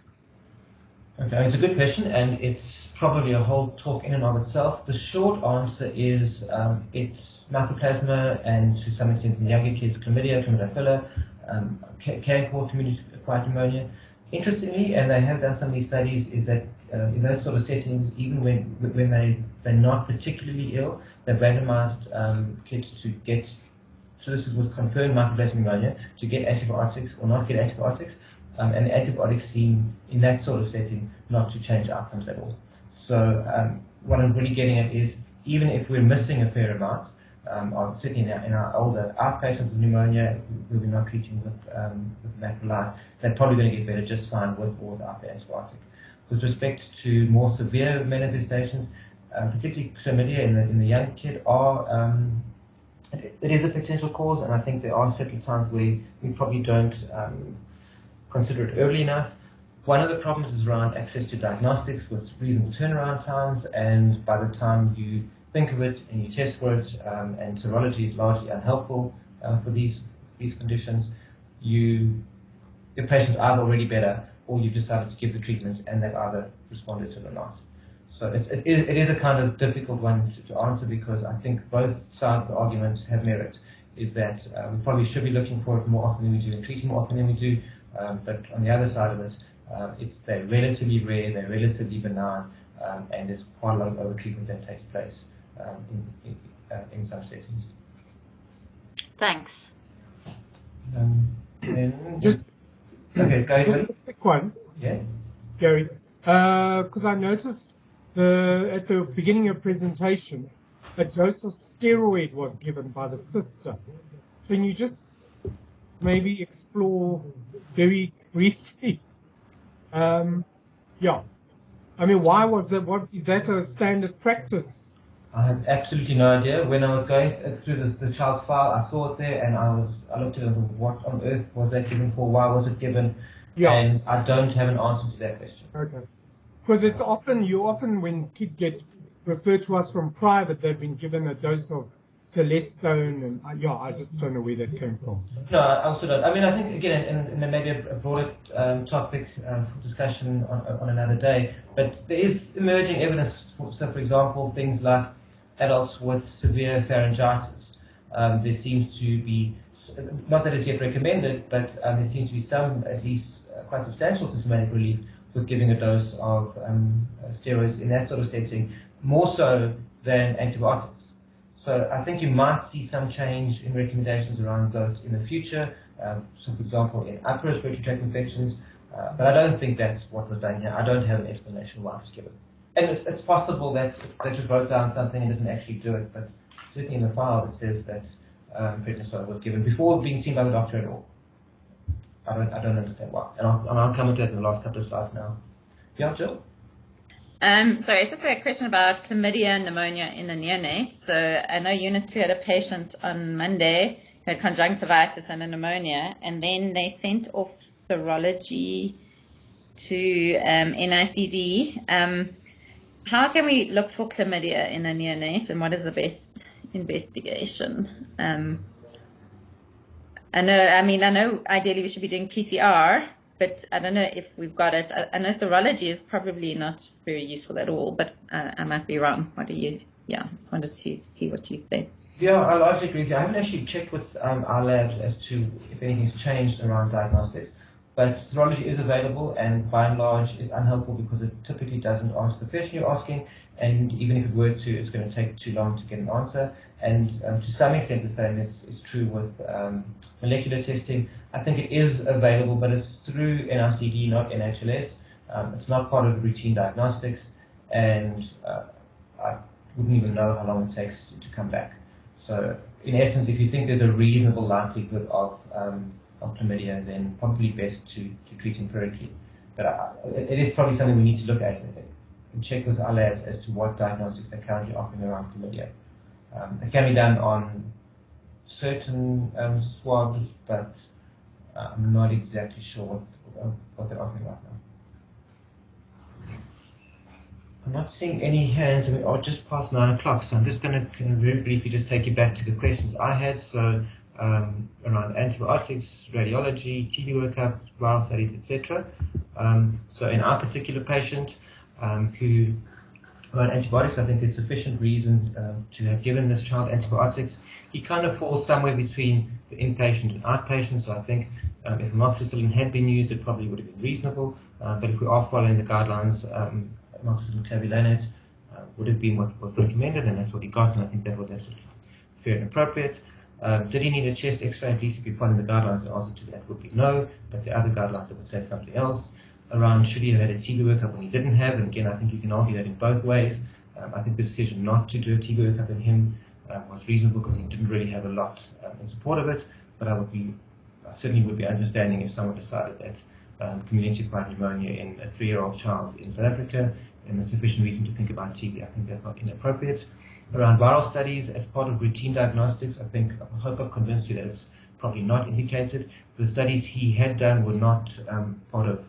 Okay, it's a good question, and it's probably a whole talk in and of itself. The short answer is it's mycoplasma, and to some extent in younger kids, chlamydia fila, can cause community-acquired pneumonia. Interestingly, and they have done some of these studies, is that in those sort of settings, even when they're not particularly ill, they've randomized kids to get, so this was confirmed mycoplasma pneumonia, to get antibiotics or not get antibiotics. And the antibiotics seem, in that sort of setting, not to change outcomes at all. So what I'm really getting at is, even if we're missing a fair amount, certainly in our older outpatients with pneumonia, who we're not treating with macrolide, they're probably going to get better just fine with or without the antibiotic. With respect to more severe manifestations, particularly chlamydia in the young kid, it is a potential cause, and I think there are certain times where we probably don't consider it early enough. One of the problems is around access to diagnostics with reasonable turnaround times, and by the time you think of it and you test for it, and serology is largely unhelpful for these conditions, your patient's either already better or you've decided to give the treatment and they've either responded to it or not. So it is a kind of difficult one to answer, because I think both sides of the argument have merit. Is that we probably should be looking for it more often than we do and treating more often than we do. But on the other side of it, they're relatively rare, they're relatively benign, and there's quite a lot of overtreatment that takes place in some settings. Thanks. Just a quick one. Yeah, Gary, because I noticed at the beginning of the presentation, a dose of steroid was given by the sister. Can you just maybe explore very briefly? Yeah. I mean, why was that? What is that a standard practice? I have absolutely no idea. When I was going through the child's file, I saw it there, and I looked at it and thought, what on earth was that given for? Why was it given? Yeah. And I don't have an answer to that question. Okay. Because it's often when kids get referred to us from private, they've been given a dose of Celestone, and I just don't know where that came from. No, I also don't. I mean, I think, again, and maybe a broader topic for discussion on another day, but there is emerging evidence, so for example, things like adults with severe pharyngitis. There seems to be, not that it's yet recommended, but there seems to be some, at least quite substantial symptomatic relief with giving a dose of steroids in that sort of setting, more so than antibiotics. So I think you might see some change in recommendations around those in the future. So for example, in upper respiratory tract infections, but I don't think that's what was done here. I don't have an explanation why it was given. And it's possible that they just wrote down something and didn't actually do it, but certainly in the file it says that prednisone was given before being seen by the doctor at all. I don't understand why. And I'll come into that in the last couple of slides now. Yeah, Jill? Sorry, it's just a question about chlamydia and pneumonia in the neonates. So I know Unit 2 had a patient on Monday who had conjunctivitis and a pneumonia, and then they sent off serology to NICD. How can we look for chlamydia in a neonate, and what is the best investigation? I know ideally we should be doing PCR, but I don't know if we've got it. I know serology is probably not very useful at all, but I might be wrong. What do you? Yeah, just wanted to see what you say. Yeah, I largely agree with you. I haven't actually checked with our labs as to if anything's changed around diagnostics, but serology is available, and by and large it's unhelpful because it typically doesn't answer the question you're asking, and even if it were to, it's going to take too long to get an answer. And to some extent the same is true with molecular testing. I think it is available, but it's through NICD, not NHLS. It's not part of routine diagnostics, and I wouldn't even know how long it takes to come back. So in essence, if you think there's a reasonable likelihood of chlamydia, then probably best to treat empirically. But it is probably something we need to look at and check with our labs as to what diagnostics they're currently offering around chlamydia. It can be done on certain swabs, but I'm not exactly sure what they're offering right now. I'm not seeing any hands. We are just past 9 o'clock, so I'm just going to very briefly just take you back to the questions I had. So around antibiotics, radiology, TB workup, viral studies, etc. So in our particular patient who on antibiotics, I think there's sufficient reason to have given this child antibiotics. He kind of falls somewhere between the inpatient and outpatient, so I think if amoxicillin had been used, it probably would have been reasonable. But if we are following the guidelines, amoxicillin clavulanate would have been what was recommended, and that's what he got, and I think that was absolutely fair and appropriate. Did he need a chest X-ray? At least if you're following the guidelines, the answer to that would be no, but the other guidelines that would say something else. Around should he have had a TB workup when he didn't have, and again I think you can argue that in both ways. I think the decision not to do a TB workup in him was reasonable because he didn't really have a lot in support of it, but I certainly would be understanding if someone decided that community-acquired pneumonia in a 3-year-old child in South Africa, and there's sufficient reason to think about TB. I think that's not inappropriate. Around viral studies as part of routine diagnostics, I hope I've convinced you that it's probably not indicated. The studies he had done were not part of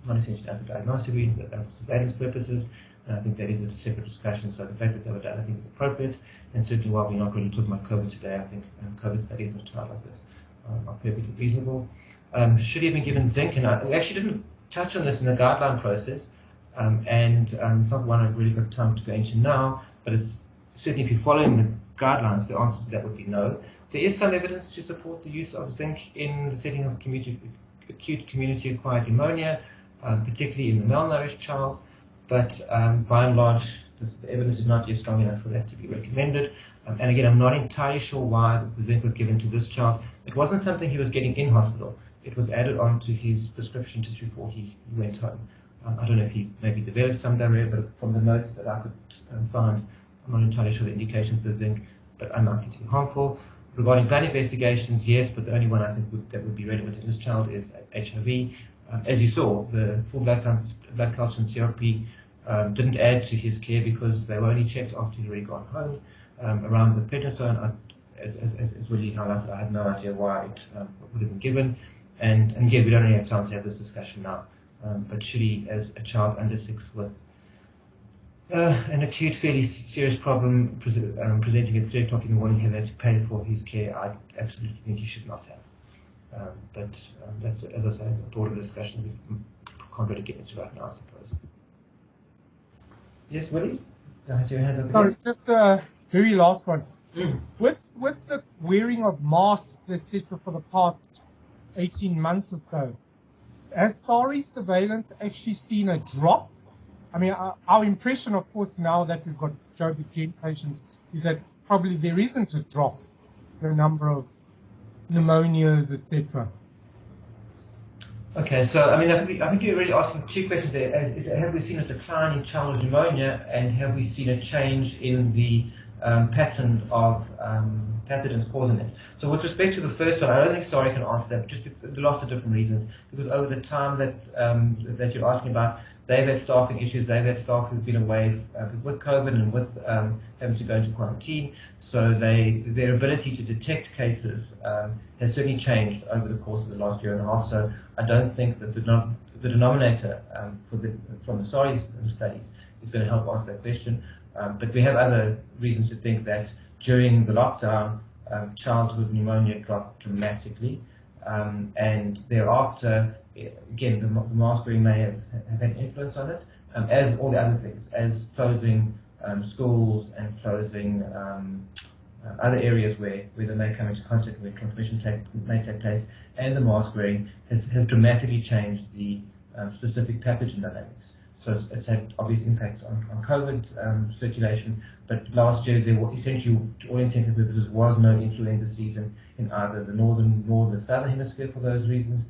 not essentially for diagnostic reasons, but for surveillance purposes, and I think that is a separate discussion. So the fact that they were done, I think, is appropriate, and certainly while we're not really talking about COVID today, I think COVID studies in a child like this are perfectly reasonable. Should he have been given zinc? And we actually didn't touch on this in the guideline process, and it's not one I've really got time to go into now, but it's certainly if you're following the guidelines, the answer to that would be no. There is some evidence to support the use of zinc in the setting of acute community-acquired pneumonia, particularly in the malnourished child, but by and large, the evidence is not yet strong enough for that to be recommended. And again, I'm not entirely sure why the zinc was given to this child. It wasn't something he was getting in hospital. It was added on to his prescription just before he went home. I don't know if he maybe developed some diarrhea, but from the notes that I could find, I'm not entirely sure the indications for the zinc, but unlikely to be harmful. Regarding blood investigations, yes, but the only one I think that would be relevant in this child is HIV. As you saw, the full blood culture and CRP didn't add to his care because they were only checked after he'd already gone home. Around the prednisone, as Willie highlighted, I had no idea why it would have been given. And again, we don't really have time to have this discussion now. But should he, as a child under 6 with an acute, fairly serious problem presenting at 3 o'clock in the morning, have had to pay for his care, I absolutely think he should not have. But that's, as I say, a broader discussion we can't really get into right now, I suppose. Yes, Willie? Has your hand up? Sorry, just a very last one. With the wearing of masks, etc., for the past 18 months or so, has SARI surveillance actually seen a drop? I mean, our impression, of course, now that we've got Joburg Gent patients, is that probably there isn't a drop in the number of pneumonias, etc. Okay, so I mean, I think you're really asking 2 questions there. Have we seen a decline in childhood pneumonia, and have we seen a change in the pattern of pathogens causing it? So with respect to the first one, I don't think SARI can answer that, just for lots of different reasons. Because over the time that you're asking about, they've had staffing issues, they've had staff who've been away with COVID and with having to go into quarantine. So their ability to detect cases has certainly changed over the course of the last year and a half. So I don't think that the denominator from the SARI studies is going to help answer that question. But we have other reasons to think that during the lockdown, childhood pneumonia dropped dramatically, and thereafter, again, the mask wearing may have had an influence on it, as all the other things, as closing schools and closing other areas where they may come into contact, where transmission may take place, and the mask wearing has dramatically changed the specific pathogen dynamics. So it's had obvious impacts on COVID circulation, but last year there was essentially, to all intents and purposes, was no influenza season in either the northern nor the southern hemisphere for those reasons.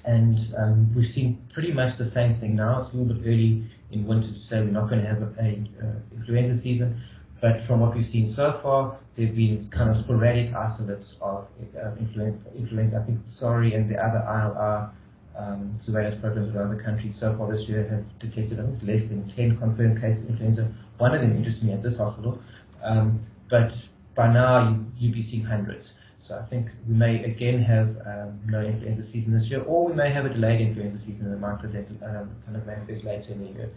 And we've seen pretty much the same thing now. It's a little bit early in winter to say we're not going to have an influenza season, but from what we've seen so far, there have been kind of sporadic isolates of influenza. I think SARI and the other ILR surveillance programs around the country so far this year have detected, I think, less than 10 confirmed cases of influenza. One of them, interestingly, at this hospital, but by now you'd be seeing hundreds. So I think we may again have no influenza season this year, or we may have a delayed influenza season that might present kind of manifest later in the year.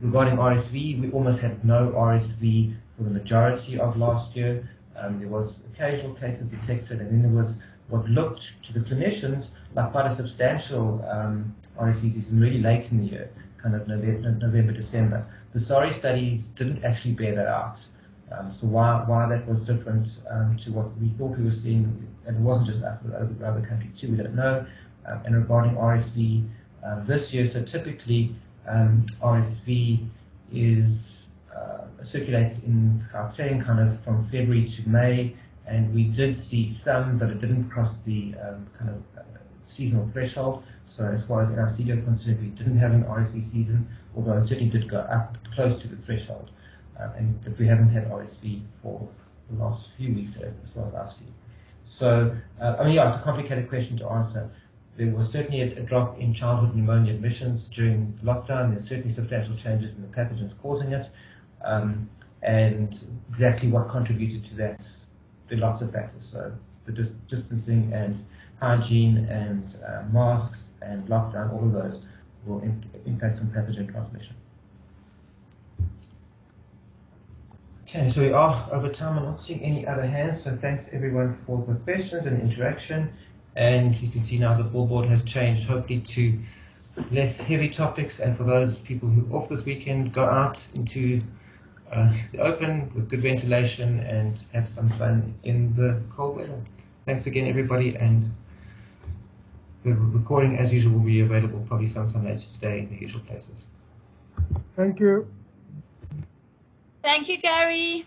Regarding RSV, we almost had no RSV for the majority of last year. There was occasional cases detected, and then there was what looked to the clinicians like quite a substantial RSV season really late in the year, kind of November, December. The SORI studies didn't actually bear that out. So why that was different to what we thought we were seeing, and it wasn't just us, but other countries too, we don't know. And regarding RSV this year, so typically RSV circulates in Gauteng kind of from February to May, and we did see some, but it didn't cross the kind of seasonal threshold. So as far as in our CDO concerned, we didn't have an RSV season, although it certainly did go up close to the threshold. But we haven't had RSV for the last few weeks as far as I've seen. So, I mean, yeah, it's a complicated question to answer. There was certainly a drop in childhood pneumonia admissions during lockdown. There's certainly substantial changes in the pathogens causing it. And exactly what contributed to that, there are lots of factors. So the distancing and hygiene and masks and lockdown, all of those will impact on pathogen transmission. Okay, so we are over time. I'm not seeing any other hands, so thanks to everyone for the questions and interaction. And you can see now the billboard has changed, hopefully to less heavy topics. And for those people who are off this weekend, go out into the open with good ventilation and have some fun in the cold weather. Thanks again, everybody, and the recording, as usual, will be available probably sometime later today in the usual places. Thank you. Thank you, Gary.